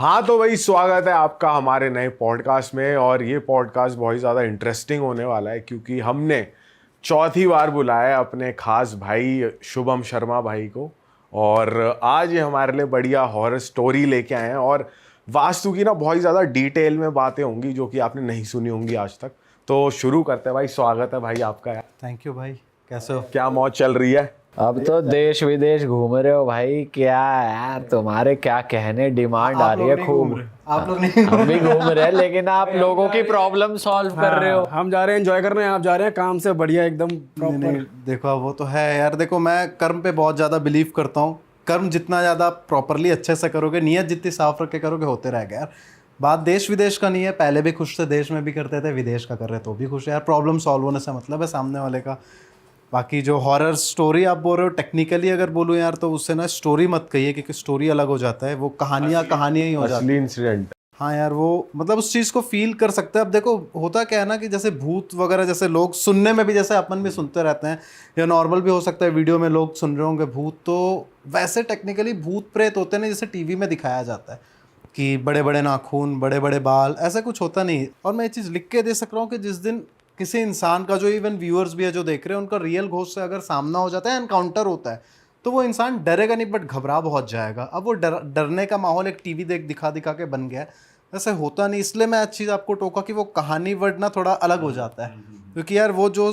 हाँ तो भाई स्वागत है आपका हमारे नए पॉडकास्ट में। और ये पॉडकास्ट बहुत ही ज़्यादा इंटरेस्टिंग होने वाला है क्योंकि हमने चौथी बार बुलाया है अपने खास भाई शुभम शर्मा भाई को। और आज ये हमारे लिए बढ़िया हॉरर स्टोरी लेके आए हैं और वास्तु की ना बहुत ही ज़्यादा डिटेल में बातें होंगी जो कि आपने नहीं सुनी होंगी आज तक। तो शुरू करते हैं भाई। स्वागत है भाई आपका यार। थैंक यू भाई, कैसे हो? क्या मौज चल रही है? अब तो देश विदेश घूम रहे हो भाई, क्या यार तुम्हारे क्या कहने, डिमांड आ रही है खूब। आप लोग नहीं हम भी घूम रहे हैं लेकिन आप लोगों की प्रॉब्लम सॉल्व कर रहे हो। हम जा रहे हैं एंजॉय करने, आप जा रहे हैं काम से बढ़िया एकदम नहीं, प्रॉपर। देखो वो तो है यार। देखो मैं कर्म पे बहुत ज़्यादा बिलीव करता हूँ। कर्म जितना ज़्यादा प्रॉपरली अच्छे से करोगे, नियत जितनी साफ रख के करोगे, होते रहेगा यार। बात देश विदेश का नहीं है, पहले भी खुश थे, देश में भी करते थे, विदेश का कर रहे तो भी खुश है यार। प्रॉब्लम सॉल्व होने से मतलब है सामने वाले का। बाकी जो हॉरर स्टोरी आप बोल रहे हो, टेक्निकली अगर बोलूँ यार तो उससे ना स्टोरी मत कहिए, क्योंकि स्टोरी अलग हो जाता है, वो कहानियाँ ही हो जाती असली है। इंसिडेंट। हाँ यार, वो मतलब उस चीज़ को फील कर सकते हैं। अब देखो होता क्या है ना कि जैसे भूत वगैरह, जैसे लोग सुनने में भी, जैसे अपन भी सुनते रहते हैं, या नॉर्मल भी हो सकता है, वीडियो में लोग सुन रहे होंगे भूत, तो वैसे टेक्निकली भूत प्रेत होते नहीं जैसे टीवी में दिखाया जाता है कि बड़े बड़े नाखून, बड़े बड़े बाल, ऐसा कुछ होता नहीं। और मैं ये चीज़ लिख के दे सक रहा हूँ कि जिस दिन किसी इंसान का, जो इवन व्यूअर्स भी है जो देख रहे हैं, उनका रियल घोस्ट से अगर सामना हो जाता है, एनकाउंटर होता है, तो वो इंसान डरेगा नहीं बट घबरा बहुत जाएगा। अब वो डरने का माहौल एक टीवी दिखा दिखा के बन गया है, ऐसे होता नहीं। इसलिए मैं अच्छी चीज़ आपको टोका कि वो कहानी वर्ड ना थोड़ा अलग हो जाता है, क्योंकि यार वो जो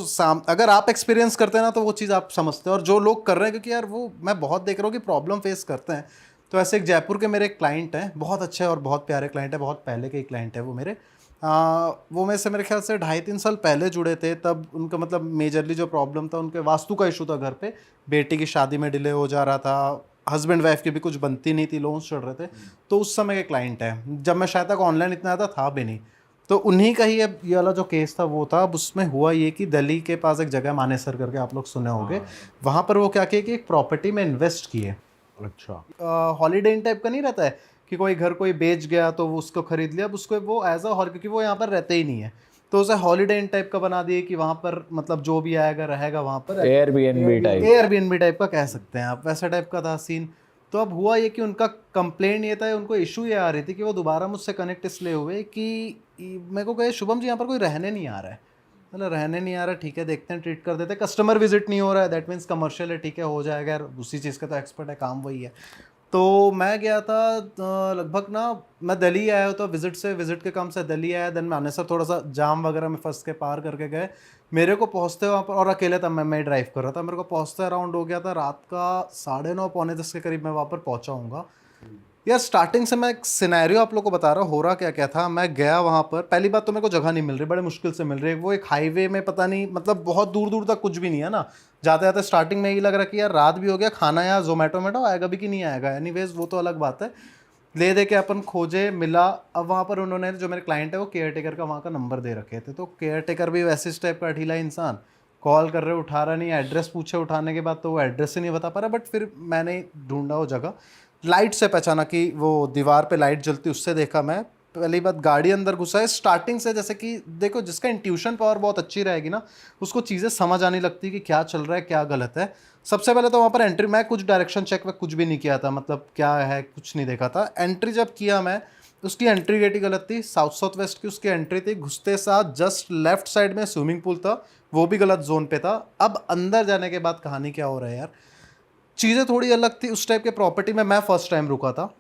अगर आप एक्सपीरियंस करते हैं ना तो वो चीज़ आप समझते हैं। और जो लोग कर रहे हैं, क्योंकि यार वो मैं बहुत देख रहा हूँ कि प्रॉब्लम फेस करते हैं। तो ऐसे एक जयपुर के मेरे एक क्लाइंट हैं, बहुत अच्छे और बहुत प्यारे क्लाइंट है, बहुत पहले के ही क्लाइंट है वो मेरे। वो मेरे से मेरे ख्याल से 2.5-3 साल पहले जुड़े थे। तब उनका मतलब मेजरली जो प्रॉब्लम था, उनके वास्तु का इशू था घर पे। बेटी की शादी में डिले हो जा रहा था, हस्बैंड वाइफ की भी कुछ बनती नहीं थी, लोन्स चढ़ रहे थे। तो उस समय के क्लाइंट है, जब मैं शायद तक ऑनलाइन इतना ज़्यादा था भी नहीं। तो उन्हीं का ही अब ये वाला जो केस था वो था। अब उसमें हुआ ये कि दिल्ली के पास एक जगह मानेसर करके, आप लोग सुने होंगे, वहाँ पर वो क्या किए कि एक प्रॉपर्टी में इन्वेस्ट किए। अच्छा। हॉलीडे इन टाइप का नहीं रहता है कि कोई घर कोई बेच गया तो वो उसको खरीद लिया, अब उसको वो एज अ हॉल, क्योंकि वो यहाँ पर रहते ही नहीं है, तो उसे हॉलीडे इन टाइप का बना दिए कि वहाँ पर मतलब जो भी आएगा रहेगा वहाँ पर। एयरबीएनबी टाइप का कह सकते हैं आप, वैसा टाइप का था सीन। तो अब हुआ ये कि उनका कंप्लेंट ये था, उनको इशू ये आ रही थी कि वो दोबारा मुझसे कनेक्ट इसलिए हुए कि मेरे को कहे शुभम जी यहाँ पर कोई रहने नहीं आ रहा है। मतलब रहने नहीं आ रहा, ठीक है देखते हैं, ट्रीट कर देते हैं। कस्टमर विजिट नहीं हो रहा है, दैट मीन्स कमर्शियल है, ठीक है हो जाएगा यार, उसी चीज़ का तो एक्सपर्ट है, काम वही है। तो मैं गया था लगभग ना, मैं दिल्ली आया हूँ तो विजिट के काम से दिल्ली आया। देन मैं आने से थोड़ा सा जाम वगैरह में फंस के पार करके गए। मेरे को पहुँचते वहाँ पर, और अकेले था मैं ड्राइव कर रहा था, मेरे को पहुँचते अराउंड हो गया था रात का 9:30-9:45 के करीब मैं वहाँ पर पहुँचा हूँगा। यार स्टार्टिंग से मैं एक सिनेरियो आप लोग को बता रहा हूँ, हो रहा क्या क्या था। मैं गया वहाँ पर, पहली बात तो मेरे को जगह नहीं मिल रही, बड़े मुश्किल से मिल रही है। वो एक हाईवे में, पता नहीं मतलब बहुत दूर दूर तक कुछ भी नहीं है ना। जाते जाते स्टार्टिंग में यही लग रहा कि यार रात भी हो गया, खाना यार जोमेटो आएगा भी कि नहीं आएगा। एनीवेज वो तो अलग बात है। ले दे के अपन खोजे, मिला। अब वहाँ पर उन्होंने, जो मेरे क्लाइंट है वो केयर टेकर का वहाँ का नंबर दे रखे थे, तो केयर टेकर भी वैसे इस टाइप का अठीला इंसान, कॉल कर रहे उठा रहा नहीं, एड्रेस पूछे उठाने के बाद तो वो एड्रेस ही नहीं बता पा रहा। बट फिर मैंने ढूंढा वो जगह, लाइट से पहचाना कि वो दीवार पे लाइट जलती, उससे देखा मैं। पहली बात, गाड़ी अंदर घुसा है स्टार्टिंग से, जैसे कि देखो जिसका इंट्यूशन पावर बहुत अच्छी रहेगी ना, उसको चीज़ें समझ आने लगती कि क्या चल रहा है क्या गलत है। सबसे पहले तो वहाँ पर एंट्री, मैं कुछ डायरेक्शन चेक में कुछ भी नहीं किया था, मतलब क्या है कुछ नहीं देखा था। एंट्री जब किया मैं, उसकी एंट्री गेट ही गलत थी, साउथ वेस्ट की उसकी एंट्री थी। घुसते साथ जस्ट लेफ्ट साइड में स्विमिंग पूल था, वो भी गलत जोन पे था। अब अंदर जाने के बाद कहानी क्या हो रहा है यार, चीज़ें थोड़ी अलग थी। उस टाइप के प्रॉपर्टी में मैं फर्स्ट टाइम रुका था।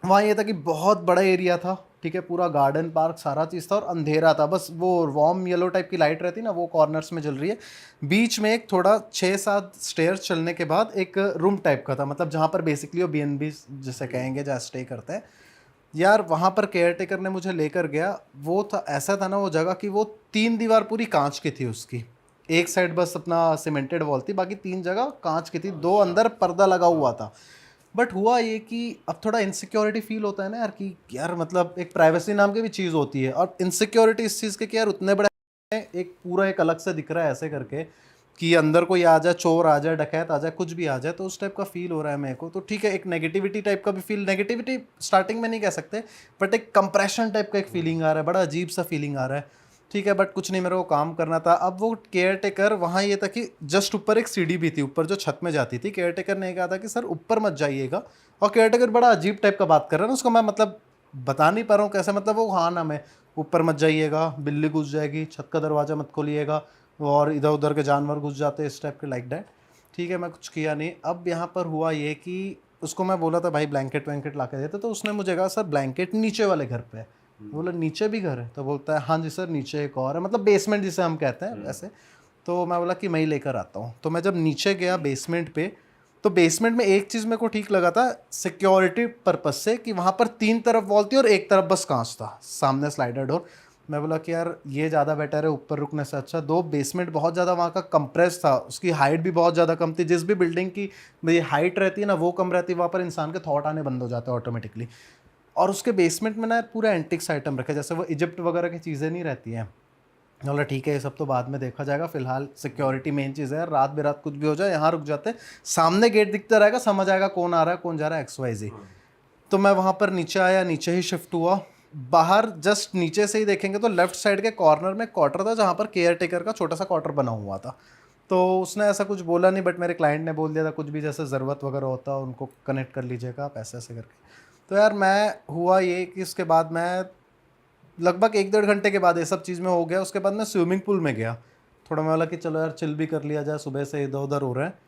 वहाँ ये था कि बहुत बड़ा एरिया था, ठीक है, पूरा गार्डन पार्क सारा चीज़ था, और अंधेरा था। बस वो वार्म येलो टाइप की लाइट रहती ना, वो कॉर्नर्स में जल रही है। बीच में एक थोड़ा 6-7 स्टेयर्स चलने के बाद एक रूम टाइप का था, मतलब जहाँ पर बेसिकली वो BNB जिसे कहेंगे, जहाँ स्टे करते हैं यार। वहाँ पर केयर टेकर ने मुझे लेकर गया। वो था, ऐसा था ना वो जगह कि वो 3 दीवार पूरी कांच की थी उसकी। एक साइड बस अपना सीमेंटेड वॉल थी, बाकी 3 जगह कांच की थी, 2 अंदर पर्दा लगा हुआ था। बट हुआ ये कि अब थोड़ा इनसिक्योरिटी फील होता है ना यार, कि यार मतलब एक प्राइवेसी नाम की भी चीज़ होती है, और इनसिक्योरिटी इस चीज़ के कि यार उतने बड़े एक पूरा एक अलग से दिख रहा है ऐसे करके कि अंदर कोई आ जाए, चोर आ जाए, डकैत आ जाए, कुछ भी आ जाए, तो उस टाइप का फील हो रहा है मेरे को। तो ठीक है, एक नेगेटिविटी टाइप का भी फील, नेगेटिविटी स्टार्टिंग में नहीं कह सकते, बट एक कंप्रेशन टाइप का एक फीलिंग आ रहा है, बड़ा अजीब सा फीलिंग आ रहा है। ठीक है, बट कुछ नहीं, मेरे को काम करना था। अब वो केयर टेकर, वहाँ ये था कि जस्ट ऊपर एक सीढ़ी भी थी, ऊपर जो छत में जाती थी। केयर टेकर ने कहा था कि सर ऊपर मत जाइएगा, और केयर टेकर बड़ा अजीब टाइप का बात कर रहा है ना, उसको मैं मतलब बता नहीं पा रहा हूँ कैसे, मतलब वो हाँ ना, मैं ऊपर मत जाइएगा, बिल्ली घुस जाएगी, छत का दरवाज़ा मत खोलिएगा, और इधर उधर के जानवर घुस जाते हैं, इस टाइप के, लाइक दैट। ठीक है, मैं कुछ किया नहीं। अब यहाँ पर हुआ ये कि उसको मैं बोला था भाई ब्लैंकेट वैंकेट ला के देते, तो उसने मुझे कहा सर ब्लैंकेट नीचे वाले घर पे है। बोला नीचे भी घर है? तो बोलता है हाँ जी सर नीचे एक और है, मतलब बेसमेंट जिसे हम कहते हैं वैसे। तो मैं बोला कि मैं ही लेकर आता हूँ। तो मैं जब नीचे गया बेसमेंट पे, तो बेसमेंट में एक चीज़ मेरे को ठीक लगा था सिक्योरिटी पर्पज से, कि वहाँ पर 3 तरफ वॉल थी और एक तरफ बस कांच था, सामने स्लाइडर डोर। मैं बोला कि यार ये ज़्यादा बेटर है ऊपर रुकने से अच्छा। दो बेसमेंट बहुत ज़्यादा वहाँ का कंप्रेस था, उसकी हाइट भी बहुत ज़्यादा कम थी। जिस भी बिल्डिंग की ये हाइट रहती है ना वो कम रहती है, वहाँ पर इंसान के थॉट आने बंद हो जाते हैं ऑटोमेटिकली। और उसके बेसमेंट में ना पूरा एंटिक्स आइटम रखे, जैसे वो इजिप्ट वगैरह की चीज़ें नहीं रहती हैं। बोला ठीक है ये सब तो बाद में देखा जाएगा, फिलहाल सिक्योरिटी मेन चीज़ है, रात बेरात कुछ भी हो जाए यहाँ रुक जाते हैं, सामने गेट दिखता रहेगा, समझ आएगा कौन आ रहा है कौन जा रहा है, XYZ। तो मैं वहाँ पर नीचे आया, नीचे ही शिफ्ट हुआ। बाहर जस्ट नीचे से ही देखेंगे तो लेफ्ट साइड के कॉर्नर में क्वार्टर था, जहाँ पर केयर टेकर का छोटा सा क्वार्टर बना हुआ था। तो उसने ऐसा कुछ बोला नहीं, बट मेरे क्लाइंट ने बोल दिया था कुछ भी जैसे ज़रूरत वगैरह होता है उनको कनेक्ट कर लीजिएगा आप, ऐसे ऐसे करके। तो यार मैं हुआ ये कि इसके बाद मैं लगभग 1-1.5 घंटे के बाद ये सब चीज़ में हो गया। उसके बाद मैं स्विमिंग पूल में गया, थोड़ा मैं बोला कि चलो यार चिल भी कर लिया जाए, सुबह से इधर उधर हो रहा है।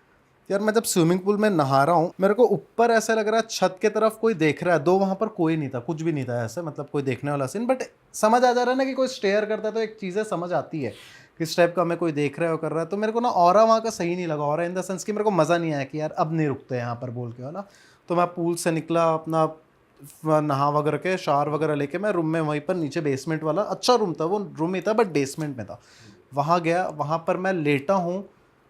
यार मैं जब स्विमिंग पूल में नहा रहा हूँ, मेरे को ऊपर ऐसा लग रहा है छत की तरफ कोई देख रहा है, दो वहाँ पर कोई नहीं था, कुछ भी नहीं था ऐसे, मतलब कोई देखने वाला सीन। बट समझ आ जा रहा है ना कि कोई स्टेयर करता है, तो एक चीज़ें समझ आती है किस टाइप का हमें कोई देख रहा है और कर रहा है। तो मेरे को ना ऑरा वहाँ का सही नहीं लगा, ऑरा इन द सेंस कि मेरे को मज़ा नहीं आया कि यार अब नहीं रुकते यहाँ पर बोल के वाला। तो मैं पूल से निकला, अपना नहा वगैरह के शावर वगैरह लेके मैं रूम में, वहीं पर नीचे बेसमेंट वाला अच्छा रूम था, वो रूम ही था बट बेसमेंट में था, वहाँ गया। वहाँ पर मैं लेटा हूँ,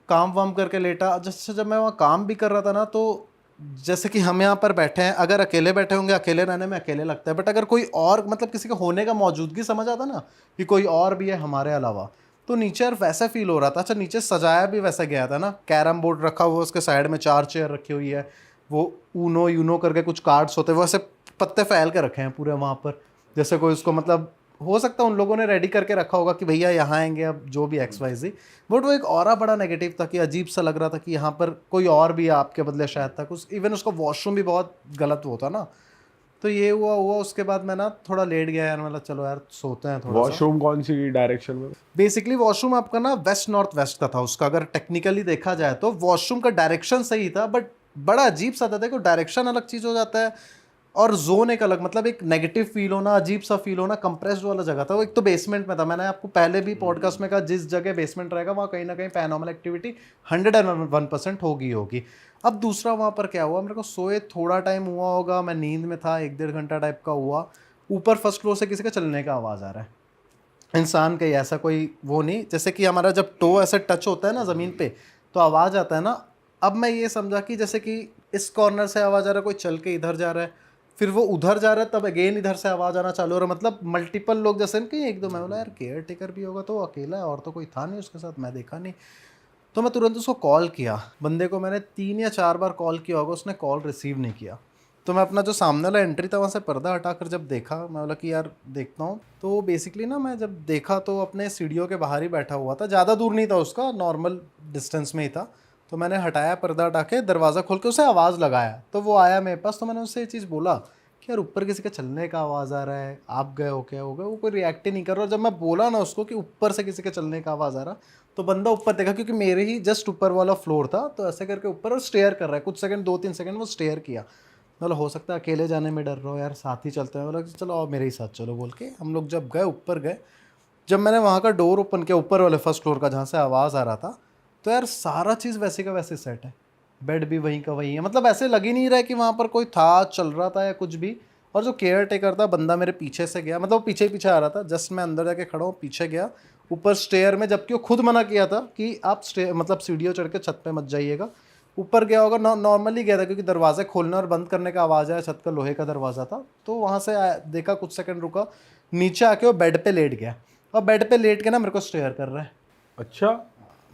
काम वाम करके लेटा। जैसे जब मैं वहाँ काम भी कर रहा था ना, तो जैसे कि हम यहाँ पर बैठे हैं, अगर अकेले बैठे होंगे, अकेले रहने में अकेले लगता है, बट अगर कोई और मतलब किसी का होने का मौजूदगी समझ आता ना कि कोई और भी है हमारे अलावा, तो नीचे यार वैसा फील हो रहा था। अच्छा नीचे सजाया भी वैसा गया था ना, कैरम बोर्ड रखा हुआ, उसके साइड में 4 चेयर रखी हुई है, वो ऊनो यूनो करके कुछ कार्ड्स होते हैं, वैसे पत्ते फैल के रखे हैं पूरे वहाँ पर, जैसे कोई उसको मतलब हो सकता है उन लोगों ने रेडी करके रखा होगा कि भैया यहाँ आएंगे अब जो भी XYZ। बट वो एक ऑरा बड़ा नेगेटिव था कि अजीब सा लग रहा था कि यहाँ पर कोई और भी है आपके बदले शायद था कुछ। इवन उसका वॉशरूम भी बहुत गलत वो था ना। तो ये हुआ उसके बाद मैं ना थोड़ा लेट गया यार, मतलब चलो यार सोते हैं थोड़ा सा। वॉशरूम कौन सी डायरेक्शन में? बेसिकली वॉशरूम आपका ना वेस्ट नॉर्थ वेस्ट का था उसका, अगर टेक्निकली देखा जाए तो वॉशरूम का डायरेक्शन सही था, बट बड़ा अजीब सा था। देखो डायरेक्शन अलग चीज़ हो जाता है और जोन एक अलग, मतलब एक नेगेटिव फील होना, अजीब सा फील होना, कंप्रेस्ड वाला जगह था वो। एक तो बेसमेंट में था, मैंने आपको पहले भी पॉडकास्ट में कहा जिस जगह बेसमेंट रहेगा वहाँ कहीं ना कहीं पैरानॉर्मल एक्टिविटी 101% होगी। अब दूसरा वहाँ पर क्या हुआ, मेरे को सोए थोड़ा टाइम हुआ होगा, मैं नींद में था, 1-1.5 घंटा टाइप का हुआ। ऊपर फर्स्ट फ्लोर से किसी का चलने का आवाज़ आ रहा है, इंसान का ही, ऐसा कोई वो नहीं, जैसे कि हमारा जब टो ऐसे टच होता है ना ज़मीन पे तो आवाज़ आता है ना। अब मैं ये समझा कि जैसे कि इस कॉर्नर से आवाज़ आ रहा है, कोई चल के इधर जा रहा है, फिर वो उधर जा रहा है, तब अगेन इधर से आवाज़ आना चालू हो रहा है, मतलब मल्टीपल लोग जैसे कि एक दो। मैं बोला यार केयर टेकर भी होगा तो अकेला है, और तो कोई था नहीं उसके साथ, मैं देखा नहीं। तो मैं तुरंत उसको कॉल किया, बंदे को मैंने 3 या 4 बार कॉल किया होगा, उसने कॉल रिसीव नहीं किया। तो मैं अपना जो सामने वाला एंट्री था वहाँ से पर्दा हटाकर जब देखा, मैं बोला कि यार देखता हूँ। तो बेसिकली ना मैं जब देखा तो अपने सीढ़ियों के बाहर ही बैठा हुआ था, ज़्यादा दूर नहीं था उसका, नॉर्मल डिस्टेंस में ही था। तो मैंने हटाया पर्दा हटा के, दरवाज़ा खोल के उसे आवाज़ लगाया, तो वो आया मेरे पास। तो मैंने उससे ये चीज़ बोला कि यार ऊपर किसी का चलने का आवाज़ आ रहा है, आप गए हो क्या हो गए? वो कोई रिएक्ट ही नहीं कर रहा। और जब मैं बोला ना उसको कि ऊपर से किसी के चलने का आवाज़ आ रहा, तो बंदा ऊपर देखा, क्योंकि मेरे ही जस्ट ऊपर वाला फ्लोर था, तो ऐसे करके ऊपर और स्टेयर कर रहा है कुछ सेकंड, 2-3 सेकंड वो स्टेयर किया। मतलब हो सकता है अकेले जाने में डर रहा हो यार, साथ ही चलते हैं। बोला कि चलो आओ मेरे ही साथ चलो बोल के हम लोग जब गए ऊपर गए, जब मैंने वहाँ का डोर ओपन किया ऊपर वाले फर्स्ट फ्लोर का जहाँ से आवाज़ आ रहा था, तो यार सारा चीज़ वैसे का वैसे सेट है, बेड भी वहीं का वहीं है, मतलब ऐसे लग ही नहीं रहा है कि वहाँ पर कोई था, चल रहा था या कुछ भी। और जो केयर टेकर था बंदा मेरे पीछे से गया, मतलब वो पीछे ही पीछे आ रहा था, जस्ट मैं अंदर जाके खड़ा हूँ, पीछे गया ऊपर स्टेयर में, जबकि वो खुद मना किया था कि आप मतलब सीढ़ियों चढ़ के छत पे मत जाइएगा। ऊपर गया होगा, नॉर्मली गया था क्योंकि दरवाजे खोलने और बंद करने का आवाज़ आया, छत का लोहे का दरवाज़ा था। तो वहाँ से देखा, कुछ सेकंड रुका, नीचे आके वो बेड पे लेट गया, और बेड पे लेट के ना मेरे को स्टेयर कर रहा है। अच्छा।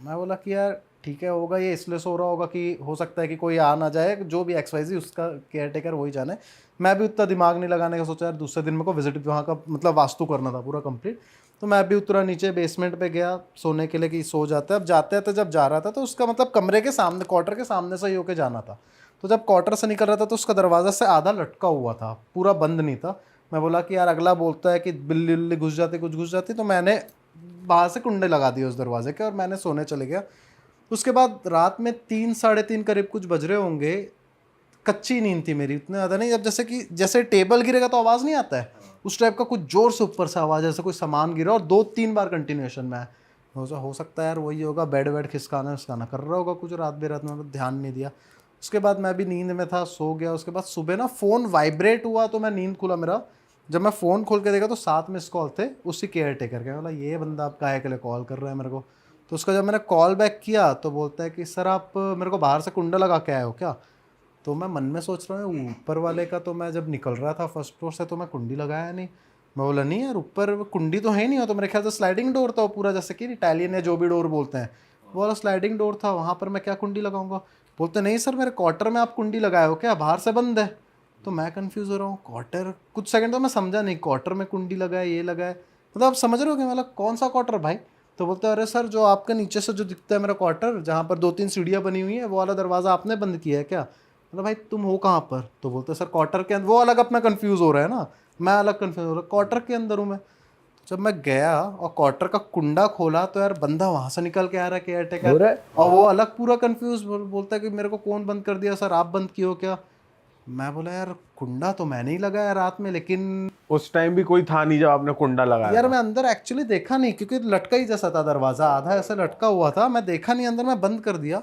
मैं बोला कि यार ठीक है होगा, ये इसलिए सो रहा होगा कि हो सकता है कि कोई आ ना जाए, जो भी XYZ उसका केयर टेकर वही जाने। मैं भी उतना दिमाग नहीं लगाने का सोचा यार, दूसरे दिन मेरे को विजिट वहाँ का मतलब वास्तु करना था पूरा कंप्लीट। तो मैं भी उतरा नीचे बेसमेंट पे गया सोने के लिए कि सो जाता है। अब जाते हैं तो जब जा रहा था तो उसका मतलब कमरे के सामने, क्वार्टर के सामने से ही होके जाना था। तो जब क्वार्टर से निकल रहा था तो उसका दरवाज़ा से आधा लटका हुआ था, पूरा बंद नहीं था, मैं बोला कि यार अगला बोलता है कि बिल्ली उल्ली घुस जाती कुछ घुस जाती, तो मैंने बाहर से कुंडे लगा दिए उस दरवाजे के और मैंने सोने चले गया। उसके बाद रात में 3 साढ़े 3 करीब कुछ बज रहे होंगे, कच्ची नींद थी मेरी, इतना ज़्यादा नहीं, अब जैसे टेबल गिरेगा तो आवाज़ नहीं आता है, उस टाइप का कुछ जोर से ऊपर से आवाज़, जैसे कोई सामान गिरा और 2-3 बार कंटिन्यूएशन में। हो सकता है यार वही होगा, बेड वेड खिसकाना कर रहा होगा कुछ रात बेरात में, ध्यान नहीं दिया। उसके बाद मैं भी नींद में था, सो गया। उसके बाद सुबह ना फ़ोन वाइब्रेट हुआ तो मैं नींद खुला मेरा, जब मैं फ़ोन खोल के देखा तो 7 मिस कॉल थे उसी केयर टेकर के। बोला ये बंदा आप काहे के लिए कॉल कर रहा है मेरे को। तो उसका जब मैंने कॉल बैक किया तो बोलता है कि सर आप मेरे को बाहर से कुंडा लगा के आए हो क्या। तो मैं मन में सोच रहा हूँ ऊपर वाले का, तो मैं जब निकल रहा था फर्स्ट फ्लोर से तो मैं कुंडी लगाया नहीं। मैं बोला नहीं यार ऊपर कुंडी तो है नहीं हो, तो मेरे ख्याल से स्लाइडिंग डोर था वो पूरा, जैसे कि इटालियन या जो भी डोर बोलते हैं, वो वाला स्लाइडिंग डोर था, वहाँ पर मैं क्या कुंडी लगाऊंगा। बोलते नहीं सर मेरे क्वार्टर में आप कुंडी लगाए हो क्या, बाहर से बंद है। तो मैं कंफ्यूज हो रहा हूँ, क्वार्टर, कुछ सेकंड तो मैं समझा नहीं, क्वार्टर में कुंडी लगाए ये लगाए, मतलब आप समझ रहे हो कि मतलब कौन सा क्वार्टर भाई। तो बोलते अरे सर जो आपका नीचे से जो दिखता है मेरा क्वार्टर, जहाँ पर 2-3 सीढ़ियाँ बनी हुई है, वो वाला दरवाज़ा आपने बंद किया है क्या। मतलब भाई तुम हो कहाँ पर। तो बोलते सर क्वार्टर के अंदर। वो अलग अपना कंफ्यूज हो रहा है ना, मैं अलग कंफ्यूज हो रहा, क्वार्टर के अंदर हूँ मैं। जब मैं गया और क्वार्टर का कुंडा खोला तो यार बंदा वहां से निकल के आ रहा है केयर टेकर, और वो अलग पूरा कंफ्यूज बोलता है कि मेरे को कौन बंद कर दिया सर, आप बंद किए हो क्या। मैं बोला यार कुंडा तो मैंने ही लगाया रात में, लेकिन उस टाइम भी कोई था नहीं जब आपने कुंडा लगाया यार था? मैं अंदर एक्चुअली देखा नहीं, क्योंकि लटका ही जैसा था दरवाजा, आधा ऐसा लटका हुआ था, मैं देखा नहीं अंदर, मैं बंद कर दिया।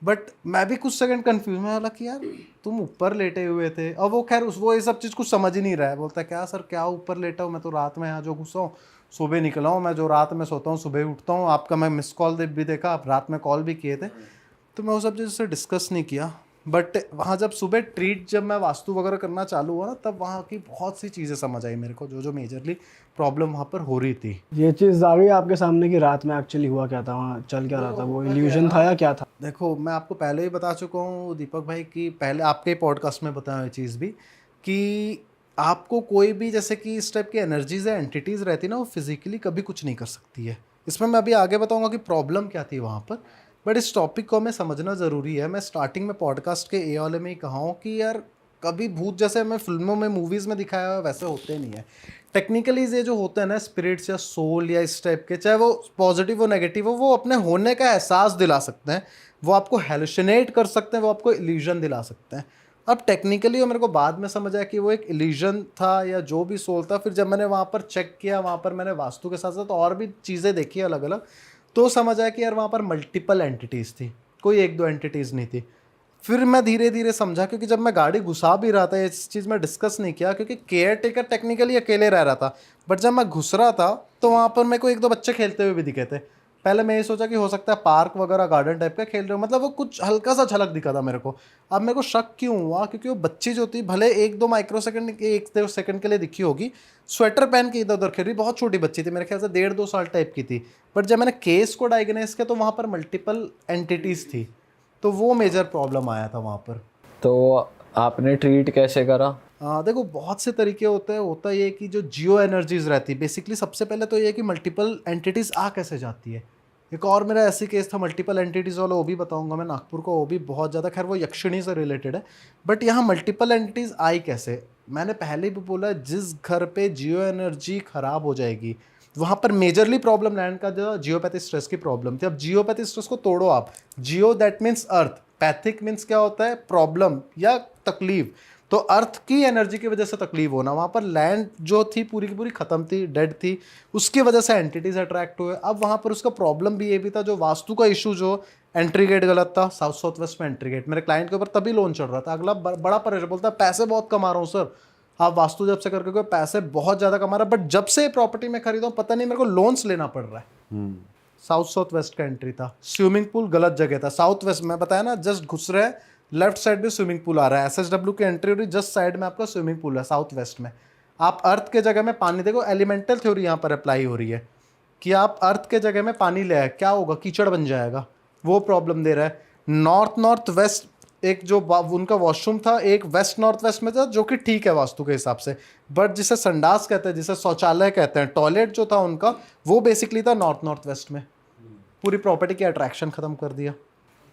बट मैं भी कुछ सेकंड कंफ्यूज, मैं बोला कि यार तुम ऊपर लेटे हुए थे, और वो खैर वो ये सब चीज़ कुछ समझ ही नहीं रहा है। बोलता है क्या सर क्या ऊपर लेटा हूँ, मैं तो रात में यहाँ जो घुसा हूँ, सुबह निकला हूँ, मैं जो रात में सोता हूँ सुबह उठता हूँ, आपका मैं मिस कॉल भी देखा, आप रात में कॉल भी किए थे। तो मैं वो सब चीज़ से डिस्कस नहीं किया। बट वहाँ जब सुबह जब मैं वास्तु वगैरह करना चालू हुआ ना, तब वहाँ की बहुत सी चीज़ें समझ आई मेरे को, जो मेजरली प्रॉब्लम वहाँ पर हो रही थी। ये चीज़ आ गई आपके सामने कि रात में एक्चुअली हुआ क्या था, वहाँ चल क्या रहा था, वो इल्यूजन था या क्या था? देखो मैं आपको पहले ही बता चुका हूँ दीपक भाई, कि पहले आपके पॉडकास्ट में बताया हुई चीज़ भी, कि आपको कोई भी जैसे कि इस टाइप की एनर्जीज या एंटिटीज़ रहती है ना, वो फिजिकली कभी कुछ नहीं कर सकती है। इसमें मैं अभी आगे बताऊंगा कि प्रॉब्लम क्या थी वहाँ पर, बट इस टॉपिक को हमें समझना ज़रूरी है। मैं स्टार्टिंग में पॉडकास्ट के ए वाले में ही कहा हूँ कि यार कभी भूत जैसे हमें फिल्मों में मूवीज़ में दिखाया हुआ वैसे होते नहीं है। टेक्निकली ये जो होते हैं ना स्पिरिट्स या सोल या इस टाइप के, चाहे वो पॉजिटिव हो नेगेटिव हो, वो अपने होने का एहसास दिला सकते हैं, वो आपको हेलुसिनेट कर सकते हैं, वो आपको इल्यूजन दिला सकते हैं। अब टेक्निकली वो मेरे को बाद में समझ आया कि वो एक इल्यूजन था या जो भी सोल था। फिर जब मैंने वहाँ पर चेक किया, वहाँ पर मैंने वास्तु के साथ साथ और भी चीज़ें देखी अलग अलग, तो समझ आया कि यार वहाँ पर मल्टीपल एंटिटीज़ थी, कोई 1-2 एंटिटीज़ नहीं थी। फिर मैं धीरे धीरे समझा, क्योंकि जब मैं गाड़ी घुसा भी रहा था, इस चीज़ में डिस्कस नहीं किया क्योंकि केयर टेकर टेक्निकली अकेले रह रहा था, बट जब मैं घुस रहा था तो वहाँ पर मेरे को 1-2 बच्चे खेलते हुए भी दिखे थे। पहले मैं ये सोचा कि हो सकता है पार्क वगैरह गार्डन टाइप का खेल रहे हो, मतलब वो कुछ हल्का सा झलक दिखा था मेरे को। अब मेरे को शक क्यों हुआ, क्योंकि वो बच्ची जो थी भले 1-2 माइक्रो सेकंड 1 सेकंड के लिए दिखी होगी, स्वेटर पहन के इधर उधर खेल रही, बहुत छोटी बच्ची थी, मेरे ख्याल से 1.5-2 साल टाइप की थी। बट जब मैंने केस को डायग्नोस किया तो वहाँ पर मल्टीपल एंटिटीज़ थी, तो वो मेजर प्रॉब्लम आया था वहाँ पर। तो आपने ट्रीट कैसे करा? देखो बहुत से तरीके होते हैं। होता ये कि जो जियो एनर्जीज रहती है, बेसिकली सबसे पहले तो ये है कि मल्टीपल एंटिटीज़ आ कैसे जाती है। एक और मेरा ऐसी केस था मल्टीपल एंटिटीज़ वाला, वो भी बताऊंगा मैं नागपुर को, वो भी बहुत ज़्यादा, खैर वो यक्षिणी से रिलेटेड है। बट यहाँ मल्टीपल एंटिटीज़ आई कैसे, मैंने पहले भी बोला, जिस घर पे जियो एनर्जी ख़राब हो जाएगी वहाँ पर मेजरली प्रॉब्लम लैंड का जो जियोपैथिक स्ट्रेस की प्रॉब्लम थी। अब जियोपैथिक स्ट्रेस को तोड़ो आप, geo that means earth, pathic means क्या होता है, प्रॉब्लम या तकलीफ। तो अर्थ की एनर्जी की वजह से तकलीफ होना, वहाँ पर लैंड जो थी पूरी की पूरी ख़त्म थी, डेड थी, उसकी वजह से एंटिटीज़ अट्रैक्ट हुए। अब वहाँ पर उसका प्रॉब्लम भी ये भी था, जो वास्तु का इशू, जो एंट्री गेट गलत था, साउथ वेस्ट में एंट्री गेट, मेरे क्लाइंट के ऊपर तभी लोन चल रहा था। अगला बड़ा परेशान, बोलता है पैसे बहुत कमा रहा हूँ सर, आप वास्तु जब से करके पैसे बहुत ज़्यादा कमा रहा है, बट जब से प्रॉपर्टी में खरीदा हूँ पता नहीं मेरे को लोन्स लेना पड़ रहा है। साउथ वेस्ट का एंट्री था, स्विमिंग पूल गलत जगह था, साउथ वेस्ट में बताया ना, जस्ट घुस रहे हैं, लेफ्ट साइड में स्विमिंग पूल आ रहा है, SSW की एंट्री हो रही, जस्ट साइड में आपका स्विमिंग पूल है साउथ वेस्ट में। आप अर्थ के जगह में पानी, देखो एलिमेंटल थ्योरी यहाँ पर अप्लाई हो रही है कि आप अर्थ के जगह में पानी ले आए, क्या होगा, कीचड़ बन जाएगा, वो प्रॉब्लम दे रहा है। नॉर्थ वेस्ट एक जो उनका वॉशरूम था, एक वेस्ट नॉर्थ वेस्ट में था, जो कि ठीक है वास्तु के हिसाब से, बट जिसे संडास कहते हैं, जिसे शौचालय कहते हैं, टॉयलेट जो था उनका, वो बेसिकली था नॉर्थ वेस्ट में। पूरी प्रॉपर्टी की अट्रैक्शन खत्म कर दिया।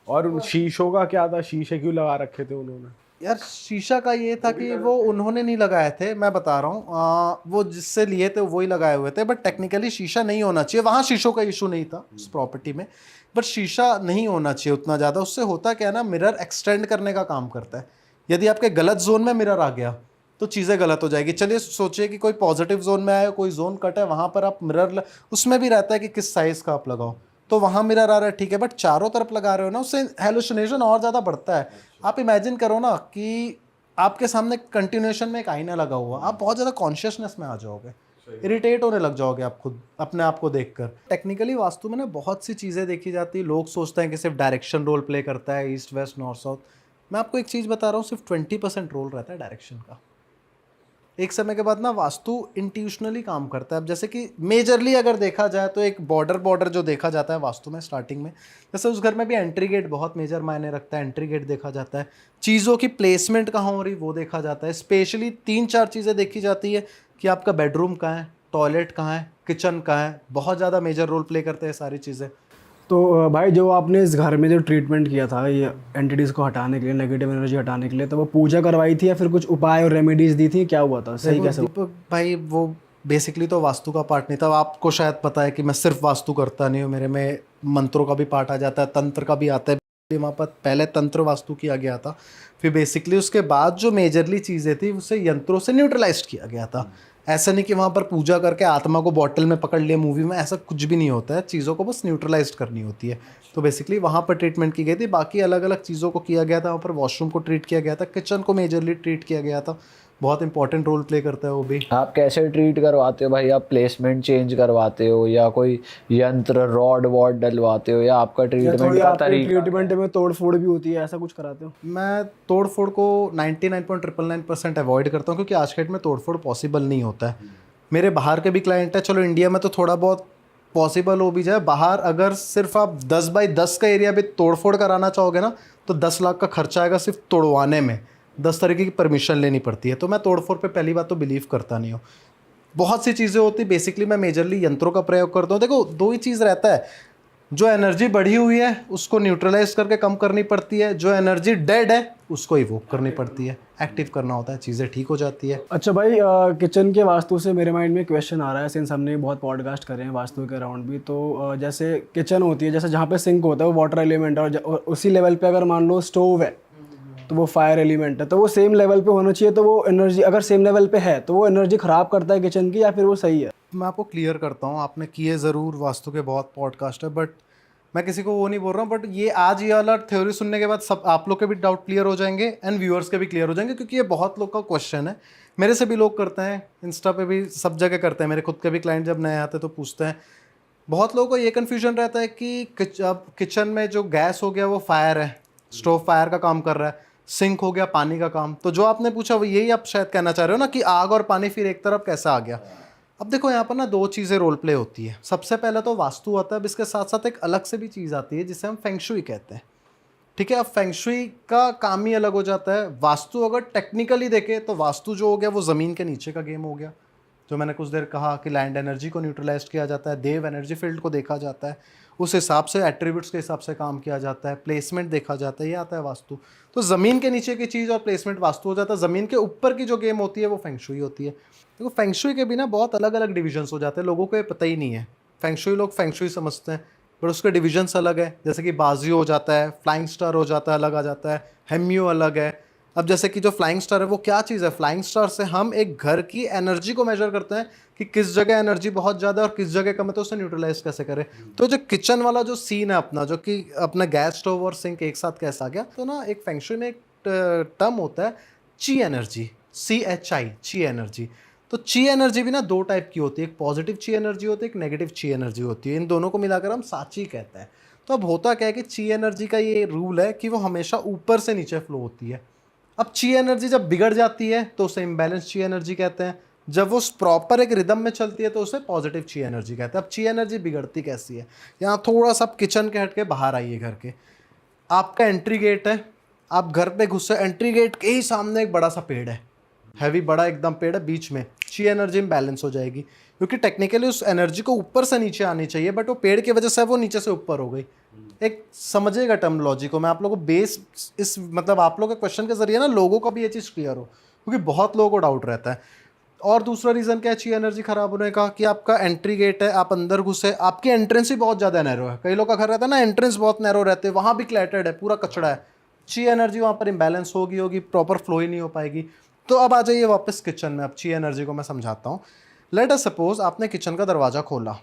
और उन शीशों का क्या था, शीशे क्यों लगा रखे थे उन्होंने? यार शीशा का ये था कि वो उन्होंने नहीं लगाए थे, मैं बता रहा हूँ, वो जिससे लिए थे वही लगाए हुए थे, बट टेक्निकली शीशा नहीं होना चाहिए वहाँ। शीशों का इशू नहीं था उस प्रॉपर्टी में, बट शीशा नहीं होना चाहिए उतना ज़्यादा। उससे होता क्या है ना, मिरर एक्सटेंड करने का काम करता है। यदि आपके गलत जोन में मिरर आ गया तो चीज़ें गलत हो जाएगी। चलिए सोचिए कि कोई पॉजिटिव जोन में आया, कोई जोन कट है, वहाँ पर आप मिरर उसमें भी रहता है कि किस साइज़ का आप लगाओ, तो वहाँ मिरर आ रहा है ठीक है, बट चारों तरफ लगा रहे हो ना, उससे हेलुसिनेशन और ज़्यादा बढ़ता है। आप इमेजिन करो ना कि आपके सामने कंटिन्यूएशन में एक आईना लगा हुआ, आप बहुत ज़्यादा कॉन्शियसनेस में आ जाओगे, इरिटेट होने लग जाओगे आप खुद अपने आप को देखकर। टेक्निकली वास्तु में ना बहुत सी चीज़ें देखी जाती है। लोग सोचते हैं कि सिर्फ डायरेक्शन रोल प्ले करता है, ईस्ट वेस्ट नॉर्थ साउथ। मैं आपको एक चीज़ बता रहा हूँ, सिर्फ 20% रोल रहता है डायरेक्शन का। एक समय के बाद ना वास्तु इंट्यूशनली काम करता है। अब जैसे कि मेजरली अगर देखा जाए तो एक बॉर्डर जो देखा जाता है वास्तु में स्टार्टिंग में, जैसे उस घर में भी एंट्री गेट बहुत मेजर मायने रखता है। एंट्री गेट देखा जाता है, चीज़ों की प्लेसमेंट कहाँ हो रही वो देखा जाता है। स्पेशली 3-4 चीज़ें देखी जाती है कि आपका बेडरूम कहाँ है, टॉयलेट कहाँ है, किचन कहाँ है। बहुत ज़्यादा मेजर रोल प्ले करते हैं सारी चीज़ें। तो भाई जो आपने इस घर में जो ट्रीटमेंट किया था ये एंटिटीज़ को हटाने के लिए, नेगेटिव एनर्जी हटाने के लिए, तो वो पूजा करवाई थी या फिर कुछ उपाय और रेमेडीज़ दी थी, क्या हुआ था, सही कैसे हुआ? दीपक भाई वो बेसिकली तो वास्तु का पार्ट नहीं था। आपको शायद पता है कि मैं सिर्फ वास्तु करता नहीं हूँ, मेरे में मंत्रों का भी पार्ट आ जाता है, तंत्र का भी आता है। वहाँ पर पहले तंत्र वास्तु किया गया था, फिर बेसिकली उसके बाद जो मेजरली चीज़ें थी उसे यंत्रों से न्यूट्रलाइज किया गया था। ऐसा नहीं कि वहाँ पर पूजा करके आत्मा को बॉटल में पकड़ लिया मूवी में, ऐसा कुछ भी नहीं होता है। चीज़ों को बस न्यूट्रलाइज करनी होती है। तो बेसिकली वहाँ पर ट्रीटमेंट की गई थी। बाकी अलग अलग चीज़ों को किया गया था। वहाँ पर वॉशरूम को ट्रीट किया गया था, किचन को मेजरली ट्रीट किया गया था। बहुत इंपॉर्टेंट रोल प्ले करता है वो भी। आप कैसे ट्रीट करवाते हो भाई? आप प्लेसमेंट चेंज करवाते हो या कोई यंत्र रॉड वॉड डलवाते हो, या आपका ट्रीटमेंट का तरीका? ट्रीटमेंट में तोड़ फोड़ भी होती है, ऐसा कुछ कराते हो? मैं तोड़ फोड़ को 99.999% अवॉइड करता हूँ, क्योंकि आज के डेट में तोड़ फोड़ पॉसिबल नहीं होता है। मेरे बाहर के भी क्लाइंट है, चलो इंडिया में तो थोड़ा बहुत पॉसिबल हो भी जाए, बाहर अगर सिर्फ आप 10x10 का एरिया भी तोड़ फोड़ कराना चाहोगे ना, तो 10 लाख का खर्चा आएगा सिर्फ तोड़वाने में। 10 तरीके की परमिशन लेनी पड़ती है। तो मैं तोड़ फोड़ पे पहली बात तो बिलीव करता नहीं हूँ। बहुत सी चीज़ें होती, बेसिकली मैं मेजरली यंत्रों का प्रयोग करता हूँ। देखो, दो ही चीज़ रहता है, जो एनर्जी बढ़ी हुई है उसको न्यूट्रलाइज करके कम करनी पड़ती है, जो एनर्जी डेड है उसको इवोक करनी पड़ती है, एक्टिव करना होता है, चीज़ें ठीक हो जाती है। अच्छा भाई, किचन के वास्तु से मेरे माइंड में क्वेश्चन आ रहा है, सिंस हमने बहुत पॉडकास्ट करे हैं वास्तु के अराउंड भी। तो जैसे किचन होती है, जैसे जहाँ पे सिंक होता है वो वाटर एलिमेंट है, और उसी लेवल पे अगर मान लो स्टोव है तो वो फायर एलिमेंट है, तो वो सेम लेवल पे होना चाहिए। तो वो एनर्जी अगर सेम लेवल पे है तो वो एनर्जी ख़राब करता है किचन की, या फिर वो सही है? मैं आपको क्लियर करता हूँ, आपने किए ज़रूर वास्तु के बहुत पॉडकास्ट है, बट मैं किसी को वो नहीं बोल रहा हूँ। बट ये आज ये वाला थ्योरी सुनने के बाद सब आप लोग के भी डाउट क्लियर हो जाएंगे एंड व्यूअर्स के भी क्लियर हो जाएंगे, क्योंकि ये बहुत लोग का क्वेश्चन है। मेरे से भी लोग करते हैं, इंस्टा पे भी, सब जगह करते हैं। मेरे खुद के भी क्लाइंट जब नए आते हैं तो पूछते हैं। बहुत लोगों को ये कन्फ्यूजन रहता है कि अब किचन में जो गैस हो गया वो फायर है, स्टोव फायर का काम कर रहा है, सिंक हो गया पानी का काम। तो जो आपने पूछा वो यही आप शायद कहना चाह रहे हो ना, कि आग और पानी फिर एक तरफ कैसा आ गया। अब देखो, यहाँ पर ना दो चीज़ें रोल प्ले होती है। सबसे पहले तो वास्तु आता है, अब इसके साथ साथ एक अलग से भी चीज़ आती है जिसे हम फेंगशुई कहते हैं। ठीक है, अब फेंगशुई का काम ही अलग हो जाता है। वास्तु अगर टेक्निकली देखें तो वास्तु जो हो गया वो ज़मीन के नीचे का गेम हो गया, जो मैंने कुछ देर कहा कि लैंड एनर्जी को न्यूट्रलाइज किया जाता है, देव एनर्जी फील्ड को देखा जाता है, उस हिसाब से एट्रीब्यूट्स के हिसाब से काम किया जाता है, प्लेसमेंट देखा जाता है, ये आता है वास्तु। तो ज़मीन के नीचे की चीज़ और प्लेसमेंट वास्तु हो जाता है। ज़मीन के ऊपर की जो गेम होती है वो फेंगशुई होती है। देखो, फेंगशुई के भी ना बहुत अलग अलग डिविजन्स हो जाते हैं, लोगों को ये पता ही नहीं है। फेंगशुई लोग फेंगशुई समझते हैं, बट उसके डिविजन्स अलग है। जैसे कि बाजियो हो जाता है, फ्लाइंग स्टार हो जाता है, अलग आ जाता है, हेम्यू अलग है। अब जैसे कि जो फ्लाइंग स्टार है वो क्या चीज़ है? फ्लाइंग स्टार से हम एक घर की एनर्जी को मेजर करते हैं कि किस जगह एनर्जी बहुत ज़्यादा और किस जगह कम है, तो उसे न्यूट्रलाइज कैसे करें। तो जो किचन वाला जो सीन है अपना, जो कि अपना गैस स्टोव और सिंक एक साथ कैसा आ गया, तो ना एक फेंगशुई में एक टर्म होता है ची एनर्जी, CHI, ची एनर्जी। तो ची एनर्जी भी ना दो टाइप की होती है, एक पॉजिटिव ची एनर्जी होती है, एक नेगेटिव ची एनर्जी होती है। इन दोनों को मिलाकर हम साची कहते हैं। तो अब होता क्या है कि ची एनर्जी का ये रूल है कि वो हमेशा ऊपर से नीचे फ्लो होती है। अब ची एनर्जी जब बिगड़ जाती है तो उसे इम्बैलेंस ची एनर्जी कहते हैं। जब वो प्रॉपर एक रिदम में चलती है तो उसे पॉजिटिव ची एनर्जी कहते हैं। अब ची एनर्जी बिगड़ती कैसी है? यहाँ थोड़ा सा किचन के हट के बाहर आइए घर के। आपका एंट्री गेट है, आप घर पे घुसे, एंट्री गेट के ही सामने एक बड़ा सा पेड़ है, हैवी बड़ा एकदम पेड़ है, बीच में ची एनर्जी इम्बैलेंस हो जाएगी, क्योंकि टेक्निकली उस एनर्जी को ऊपर से नीचे आनी चाहिए, बट वो पेड़ की वजह से वो नीचे से ऊपर हो गई। एक समझेगा टर्मोलॉजी को, मैं आप लोगों को बेस इस मतलब आप लोगों के क्वेश्चन के जरिए ना लोगों का भी ये चीज़ क्लियर हो, क्योंकि बहुत लोगों को डाउट रहता है। और दूसरा रीज़न क्या है ची एनर्जी खराब होने का, कि आपका एंट्री गेट है, आप अंदर घुसे, आपकी एंट्रेंस भी बहुत ज़्यादा नैरो है। कई लोग का घर रहता है ना, एंट्रेंस बहुत नैरो रहते हैं, वहाँ भी क्लैटर्ड है, पूरा कचड़ा है, ची एनर्जी वहाँ पर इम्बैलेंस होगी, प्रॉपर फ्लो ही नहीं हो पाएगी। तो अब आ जाइए वापस किचन में, अब ची एनर्जी को मैं समझाता हूँ। लेट अस सपोज आपने किचन का दरवाज़ा खोला,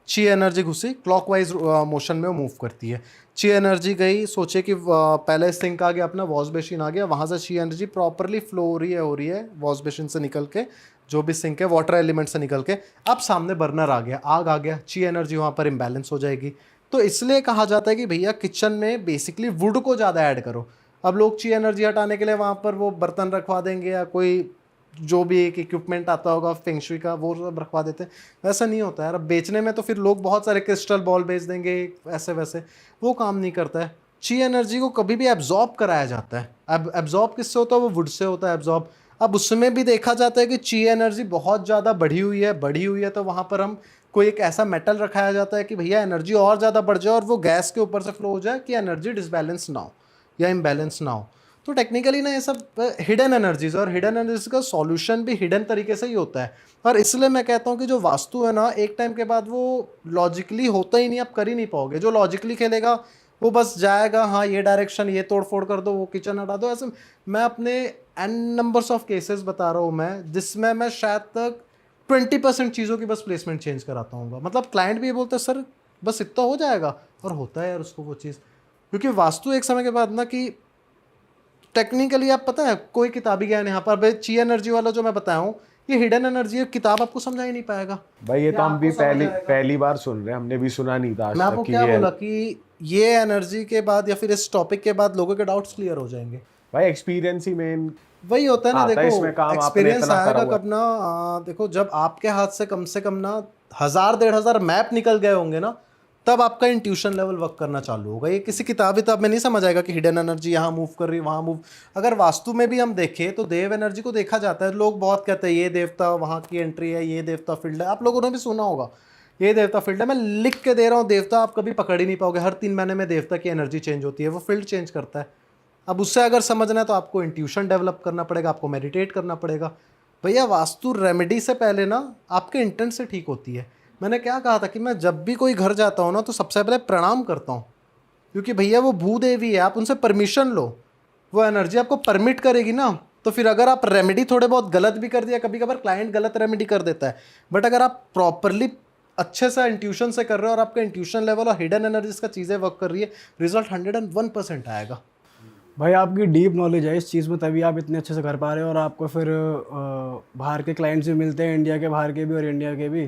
ची एनर्जी घुसी, क्लॉकवाइज मोशन में वो मूव करती है। ची एनर्जी गई, सोचे कि पहले सिंक आ गया, अपना वॉश बेसिन आ गया, वहाँ से ची एनर्जी प्रॉपरली फ्लो हो रही है वॉश बेसिन से निकल के, जो भी सिंक है वाटर एलिमेंट से निकल के, अब सामने बर्नर आ गया, आग आ गया, ची एनर्जी वहाँ पर इम्बैलेंस हो जाएगी। तो इसलिए कहा जाता है कि भैया किचन में बेसिकली वुड को ज़्यादा ऐड करो। अब लोग ची एनर्जी हटाने के लिए वहाँ पर वो बर्तन रखवा देंगे, या कोई जो भी एक इक्विपमेंट आता होगा फेंगशुई का, वो सब रखवा देते हैं। वैसा नहीं होता है यार। अब बेचने में तो फिर लोग बहुत सारे क्रिस्टल बॉल बेच देंगे, ऐसे वैसे, वो काम नहीं करता है। ची एनर्जी को कभी भी एब्जॉर्ब कराया जाता है। अब एब्जॉर्ब किससे होता है? वो वुड से होता है एब्जॉर्ब। अब उसमें भी देखा जाता है कि ची एनर्जी बहुत ज़्यादा बढ़ी हुई है, तो वहाँ पर हम कोई एक ऐसा मेटल रखाया जाता है कि भैया एनर्जी और ज़्यादा बढ़ जाए और वो गैस के ऊपर से फ्लो हो जाए, कि एनर्जी डिसबैलेंस ना हो या इम्बैलेंस ना हो। तो टेक्निकली ना ये सब हिडन एनर्जीज, और हिडन एनर्जीज का सॉल्यूशन भी हिडन तरीके से ही होता है। और इसलिए मैं कहता हूँ कि जो वास्तु है ना, एक टाइम के बाद वो लॉजिकली होता ही नहीं, आप कर ही नहीं पाओगे। जो लॉजिकली खेलेगा वो बस जाएगा, हाँ ये डायरेक्शन, ये तोड़ फोड़ कर दो, वो किचन हटा दो, ऐसे। मैं अपने एन नंबर्स ऑफ केसेस बता रहा हूँ मैं, जिसमें मैं शायद तक 20% चीज़ों की बस प्लेसमेंट चेंज कराता हूँ। मतलब क्लाइंट भी ये बोलते हैं सर बस इतना हो जाएगा, और होता है यार उसको वो चीज़। क्योंकि वास्तु एक समय के बाद ना, कि टेक्निकली आप पता है कोई किताबी ज्ञान यहाँ पर, भाई ची एनर्जी वाला जो मैं बताया हूँ, ये हिडन एनर्जी है, किताब आपको समझा ही नहीं पाएगा भाई। ये तो हम भी आपको समझ पहली बार सुन रहे हैं, हमने भी सुना नहीं था आज मैं तक आपको कि क्या ये बोला कि ये एनर्जी के बाद या फिर इस टॉपिक के बाद लोगों के डाउट्स क्लियर हो जाएंगे। भाई एक्सपीरियंस ही मेन वही होता है ना, आता है देखो इसमें काम। आपने एक्सपीरियंस इतना करा आएगा हुआ कब ना, देखो जब आपके हाथ से कम ना 1000-1500 मैप निकल गए होंगे ना, तब आपका इंट्यूशन लेवल वर्क करना चालू होगा। ये किसी किताब में नहीं समझ आएगा कि हिडन एनर्जी यहाँ मूव कर रही है, वहाँ मूव। अगर वास्तु में भी हम देखें तो देव एनर्जी को देखा जाता है। लोग बहुत कहते हैं ये देवता वहाँ की एंट्री है, ये देवता फील्ड है। आप लोगों ने भी सुना होगा ये देवता फील्ड है। मैं लिख के दे रहा हूँ, देवता आप कभी पकड़ ही नहीं पाओगे। हर 3 महीने में देवता की एनर्जी चेंज होती है, वो फील्ड चेंज करता है। अब उससे अगर समझना है तो आपको इंट्यूशन डेवलप करना पड़ेगा, आपको मेडिटेट करना पड़ेगा। भैया वास्तु रेमेडी से पहले ना आपके इंटेंट से ठीक होती है। मैंने क्या कहा था कि मैं जब भी कोई घर जाता हूँ ना, तो सबसे पहले प्रणाम करता हूँ, क्योंकि भैया वो भूदेवी है, आप उनसे परमिशन लो। वो एनर्जी आपको परमिट करेगी ना, तो फिर अगर आप रेमेडी थोड़े बहुत गलत भी कर दिया, कभी कभार क्लाइंट गलत रेमेडी कर देता है, बट अगर आप प्रॉपरली अच्छे से इंट्यूशन से कर रहे हो और आपका इंट्यूशन लेवल और हिडन एनर्जीज का चीज़ें वर्क कर रही है, रिजल्ट 101% आएगा। भाई आपकी डीप नॉलेज है इस चीज़ में, तभी आप इतने अच्छे से कर पा रहे हो। और आपको फिर बाहर के क्लाइंट्स भी मिलते हैं, इंडिया के बाहर के भी और इंडिया के भी।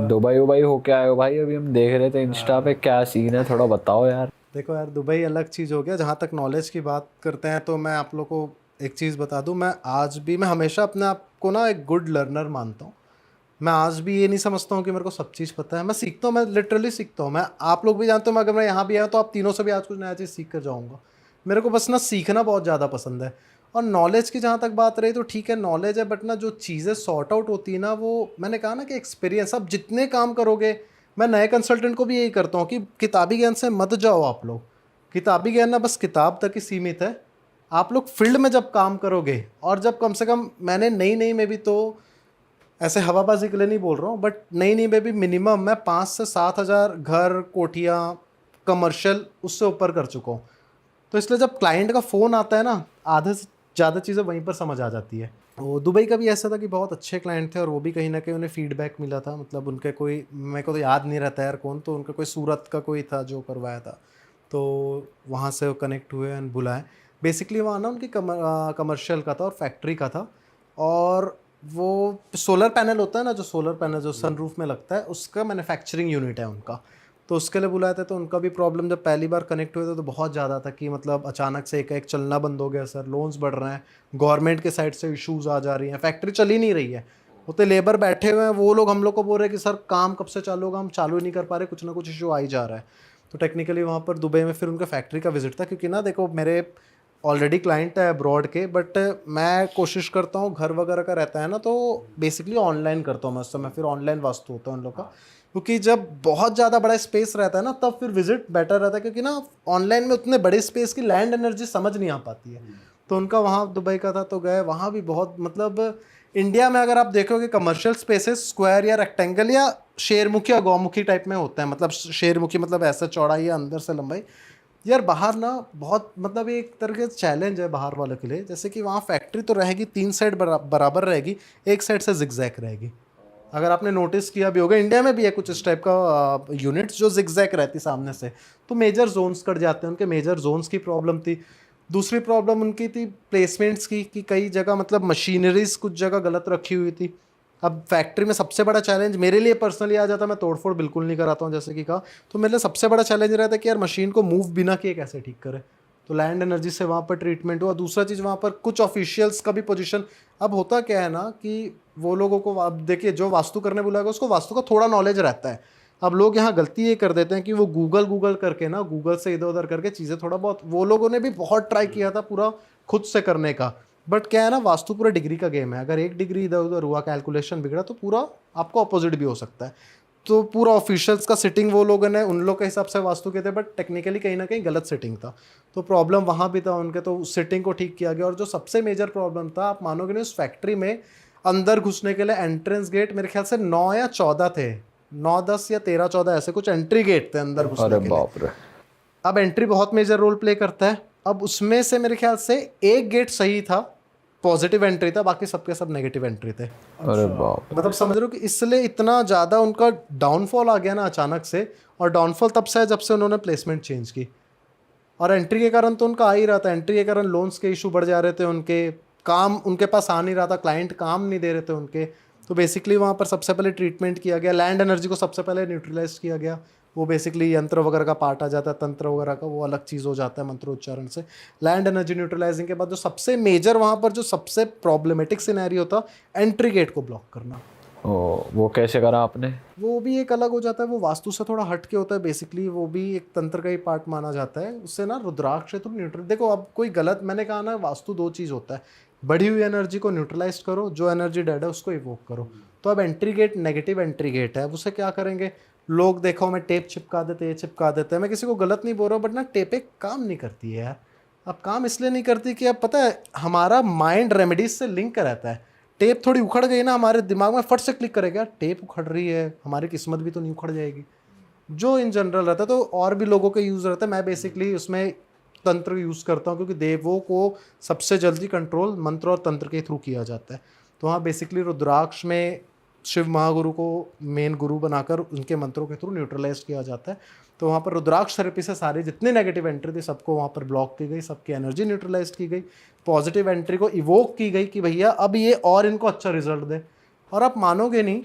दुबई उबई होके आए हो भाई? अभी हम देख रहे थे इंस्टा पे, क्या सीन है, थोड़ा बताओ यार। देखो यार, दुबई अलग चीज़ हो गया। जहाँ तक नॉलेज की बात करते हैं तो मैं आप लोग को एक चीज़ बता दूँ, मैं हमेशा अपने आप को ना एक गुड लर्नर मानता हूँ। मैं आज भी ये नहीं समझता हूँ कि मेरे को सब चीज़ पता है। मैं सीखता हूँ, मैं लिटरली सीखता हूँ। मैं आप लोग भी जानते हो, अगर मैं यहाँ भी आया तो आप तीनों से भी आज कुछ नया चीज़ सीख कर जाऊँगा। मेरे को बस ना सीखना बहुत ज़्यादा पसंद है। और नॉलेज की जहाँ तक बात रही तो ठीक है, नॉलेज है, बट ना जो चीज़ें सॉर्ट आउट होती है ना, वो मैंने कहा ना कि एक्सपीरियंस। आप जितने काम करोगे, मैं नए कंसल्टेंट को भी यही करता हूँ कि किताबी ज्ञान से मत जाओ आप लोग। किताबी ज्ञान ना बस किताब तक ही सीमित है। आप लोग फील्ड में जब काम करोगे, और जब कम से कम, मैंने नई में भी, तो ऐसे हवाबाजी के लिए नहीं बोल रहा हूँ, बट नई में भी मिनिमम मैं 5 से 7 हज़ार घर, कोठियाँ, कमर्शियल उससे ऊपर कर चुका हूँ। तो इसलिए जब क्लाइंट का फ़ोन आता है ना, आधे से ज़्यादा चीज़ें वहीं पर समझ आ जाती है। वो दुबई का भी ऐसा था कि बहुत अच्छे क्लाइंट थे, और वो भी कहीं ना कहीं उन्हें फीडबैक मिला था। मतलब उनके कोई, मेरे को तो याद नहीं रहता यार कौन, तो उनका कोई सूरत का कोई था जो करवाया था, तो वहाँ से वो कनेक्ट हुए एंड बुलाए। बेसिकली वहाँ ना उनकी कमर्शियल का था और फैक्ट्री का था। और वो सोलर पैनल होता है ना, जो सोलर पैनल जो सनरूफ में लगता है, उसका मैन्युफैक्चरिंग यूनिट है उनका। तो उसके लिए बुलाए थे। तो उनका भी प्रॉब्लम जब पहली बार कनेक्ट हुए थे तो बहुत ज़्यादा था कि मतलब अचानक से एक चलना बंद हो गया सर, लोन्स बढ़ रहे हैं, गवर्नमेंट के साइड से इश्यूज़ आ जा रही हैं, फैक्ट्री चल ही नहीं रही है। उतने लेबर बैठे हुए हैं, वो लोग हम लोग को बोल रहे हैं कि सर काम कब से चालू होगा, हम चालू ही नहीं कर पा रहे, कुछ ना कुछ इशू आ ही जा रहा है। तो टेक्निकली वहाँ पर दुबई में फिर उनका फैक्ट्री का विजिट था, क्योंकि ना देखो मेरे ऑलरेडी क्लाइंट है अब्रॉड के, बट मैं कोशिश करता हूँ, घर वगैरह का रहता है ना तो बेसिकली ऑनलाइन करता हूँ मैं उस समय, फिर ऑनलाइन वास्तु होता है उन लोग का, क्योंकि जब बहुत ज़्यादा बड़ा स्पेस रहता है ना तब फिर विजिट बेटर रहता है, क्योंकि ना ऑनलाइन में उतने बड़े स्पेस की लैंड एनर्जी समझ नहीं आ पाती है। तो उनका वहाँ दुबई का था तो गए, वहाँ भी बहुत मतलब इंडिया में अगर आप देखोगे कमर्शियल स्पेसेस स्क्वायर या रेक्टेंगल या शेरमुखी या गौमुखी टाइप में होते हैं, मतलब शेरमुखी मतलब ऐसा चौड़ाई या अंदर से लंबाई। यार बाहर ना बहुत मतलब एक तरह के चैलेंज है बाहर वालों के लिए, जैसे कि वहाँ फैक्ट्री तो रहेगी 3 साइड बराबर रहेगी, एक साइड से जिगजैग रहेगी। अगर आपने नोटिस किया भी होगा, इंडिया में भी है कुछ इस टाइप का यूनिट्स जो जिगजैग रहती सामने से, तो मेजर जोन्स कट जाते हैं, उनके मेजर जोन्स की प्रॉब्लम थी। दूसरी प्रॉब्लम उनकी थी प्लेसमेंट्स की, कि कई जगह मतलब मशीनरीज कुछ जगह गलत रखी हुई थी। अब फैक्ट्री में सबसे बड़ा चैलेंज मेरे लिए पर्सनली आ जाता, मैं तोड़फोड़ बिल्कुल नहीं कराता हूँ जैसे कि कहा, तो मेरे लिए सबसे बड़ा चैलेंज रहता है कि यार मशीन को मूव बिना किए कैसे ठीक करे, तो लैंड एनर्जी से वहाँ पर ट्रीटमेंट हुआ। दूसरा चीज़ वहाँ पर कुछ ऑफिशियल्स का भी पोजीशन, अब होता क्या है ना कि वो लोगों को, अब देखिए जो वास्तु करने बुलाएगा उसको वास्तु का थोड़ा नॉलेज रहता है। अब लोग यहाँ गलती ये कर देते हैं कि वो गूगल करके ना, गूगल से इधर उधर करके चीज़ें थोड़ा बहुत, वो लोगों ने भी बहुत ट्राई किया था पूरा खुद से करने का, बट क्या है ना वास्तु पूरा डिग्री का गेम है, अगर एक डिग्री इधर उधर हुआ, कैलकुलेशन बिगड़ा तो पूरा आपको अपोजिट भी हो सकता है। तो पूरा ऑफिशियल्स का सिटिंग वो लोगों ने उन लोग के हिसाब से वास्तु के थे, बट टेक्निकली कहीं ना कहीं गलत सिटिंग था, तो प्रॉब्लम वहाँ भी था उनके, तो उस सिटिंग को ठीक किया गया। और जो सबसे मेजर प्रॉब्लम था, आप मानोगे नहीं, उस फैक्ट्री में अंदर घुसने के लिए एंट्रेंस गेट मेरे ख्याल से 9 या 14 थे, 9 10 या 13 14 ऐसे कुछ एंट्री गेट थे अंदर घुसने अरे के लिए। बाप रे। अब एंट्री बहुत मेजर रोल प्ले करता है। अब उसमें से मेरे ख्याल से एक गेट सही था, पॉजिटिव एंट्री था, बाकी सबके सब नेगेटिव एंट्री थे। अरे बाप रे। मतलब समझ रहे हो कि इसलिए इतना ज़्यादा उनका डाउनफॉल आ गया ना अचानक से, और डाउनफॉल तब से है जब से उन्होंने प्लेसमेंट चेंज की। और एंट्री के कारण तो उनका आ ही रहा था, एंट्री के कारण लोन्स के इशू बढ़ जा रहे थे, उनके काम उनके पास आ नहीं रहा था, क्लाइंट काम नहीं दे रहे थे उनके। तो बेसिकली वहाँ पर सबसे पहले ट्रीटमेंट किया गया, लैंड एनर्जी को सबसे पहले न्यूट्रलाइज किया गया। वो बेसिकली यंत्र वगैरह का पार्ट आ जाता है, तंत्र वगैरह का वो अलग चीज़ हो जाता है मंत्रोच्चारण से। लैंड एनर्जी न्यूट्रलाइजिंग के बाद जो सबसे मेजर वहाँ पर जो सबसे प्रॉब्लमेटिक सिनेरियो था, एंट्री गेट को ब्लॉक करना। वो कैसे करा आपने? वो भी एक अलग हो जाता है, वो वास्तु से थोड़ा हट के होता है बेसिकली, वो भी एक तंत्र का ही पार्ट माना जाता है। उससे ना रुद्राक्ष तो न्यूट्रल, देखो अब कोई गलत, मैंने कहा ना वास्तु 2 चीज़ होता है, बढ़ी हुई एनर्जी को न्यूट्रलाइज करो, जो एनर्जी डेड है उसको इवोक करो। तो अब entry gate negative entry gate है, अब उसे क्या करेंगे लोग, देखो मैं टेप चिपका देते, ये चिपका देते हैं, मैं किसी को गलत नहीं बोल रहा हूँ, बट ना टेप एक काम नहीं करती है यार। अब काम इसलिए नहीं करती कि अब पता है हमारा माइंड रेमेडीज से लिंक रहता है, टेप थोड़ी उखड़ गई ना हमारे दिमाग में फट से क्लिक करेगा, टेप उखड़ रही है, हमारी किस्मत भी तो नहीं उखड़ जाएगी, जो इन जनरल रहता है। तो और भी लोगों के यूज़ रहता है, मैं बेसिकली उसमें तंत्र यूज़ करता हूँ, क्योंकि देवों को सबसे जल्दी कंट्रोल मंत्र और तंत्र के थ्रू किया जाता है। तो वहाँ बेसिकली रुद्राक्ष में शिव महागुरु को मेन गुरु बनाकर उनके मंत्रों के थ्रू न्यूट्रलाइज किया जाता है। तो वहाँ पर रुद्राक्ष थेरेपी से सारी जितनी नेगेटिव एंट्री थी सबको वहाँ पर ब्लॉक की गई, सबकी एनर्जी न्यूट्रलाइज की गई, पॉजिटिव एंट्री को इवोक की गई कि भैया अब ये और इनको अच्छा रिजल्ट दे। और आप मानोगे नहीं,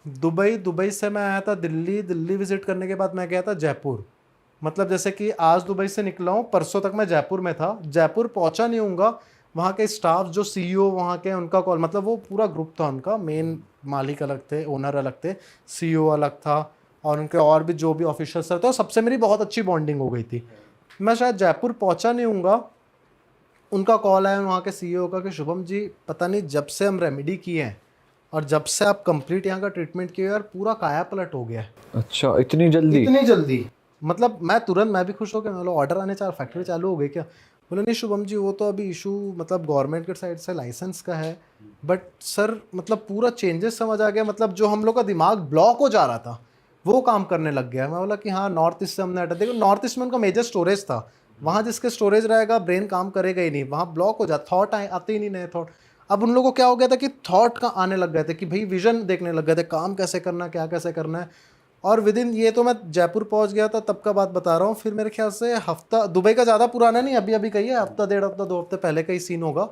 दुबई से मैं आया था दिल्ली विजिट करने के बाद मैं गया था जयपुर। मतलब जैसे कि आज दुबई से निकला हूँ, परसों तक मैं जयपुर में था, जयपुर पहुँचा नहीं हूँगा, वहाँ के स्टाफ जो CEO वहाँ के उनका कॉल, मतलब वो पूरा ग्रुप था उनका, मेन मालिक अलग थे, ओनर अलग थे, CEO अलग था, और उनके और भी जो भी ऑफिसर्स थे, तो सबसे मेरी बहुत अच्छी बॉन्डिंग हो गई थी। मैं शायद जयपुर पहुँचा नहीं हूँगा, उनका कॉल आया वहाँ के CEO का कि शुभम जी पता नहीं जब से हम रेमेडी किए हैं और जब से आप कंप्लीट यहाँ का ट्रीटमेंट किए यार पूरा काया पलट हो गया है। अच्छा, इतनी जल्दी? मतलब मैं भी खुश हो गया, मतलब ऑर्डर आने फैक्ट्री चालू हो गई क्या? बोले नहीं शुभम जी वो तो अभी इशू मतलब गवर्नमेंट के साइड से लाइसेंस का है, बट सर मतलब पूरा चेंजेस समझ आ गया, मतलब जो हम लोग का दिमाग ब्लॉक हो जा रहा था वो काम करने लग गया। मैं बोला कि हाँ नॉर्थ ईस्ट से हमने हटा, देखो नॉर्थ ईस्ट में उनका मेजर स्टोरेज था, वहाँ जिसके स्टोरेज रहेगा ब्रेन काम करेगा ही नहीं, वहाँ ब्लॉक हो जाता, थॉट आते ही नहीं नए थॉट। अब उन लोगों को क्या हो गया था कि थॉट का आने लग गए थे कि भाई विजन देखने लग गए थे, काम कैसे करना है, क्या कैसे करना है। और विद इन ये तो मैं जयपुर पहुंच गया था तब का बात बता रहा हूँ, फिर मेरे ख्याल से हफ्ता, दुबई का ज़्यादा पुराना नहीं, अभी कहिए हफ्ता 1.5 हफ्ता 2 हफ्ते पहले का ही सीन होगा।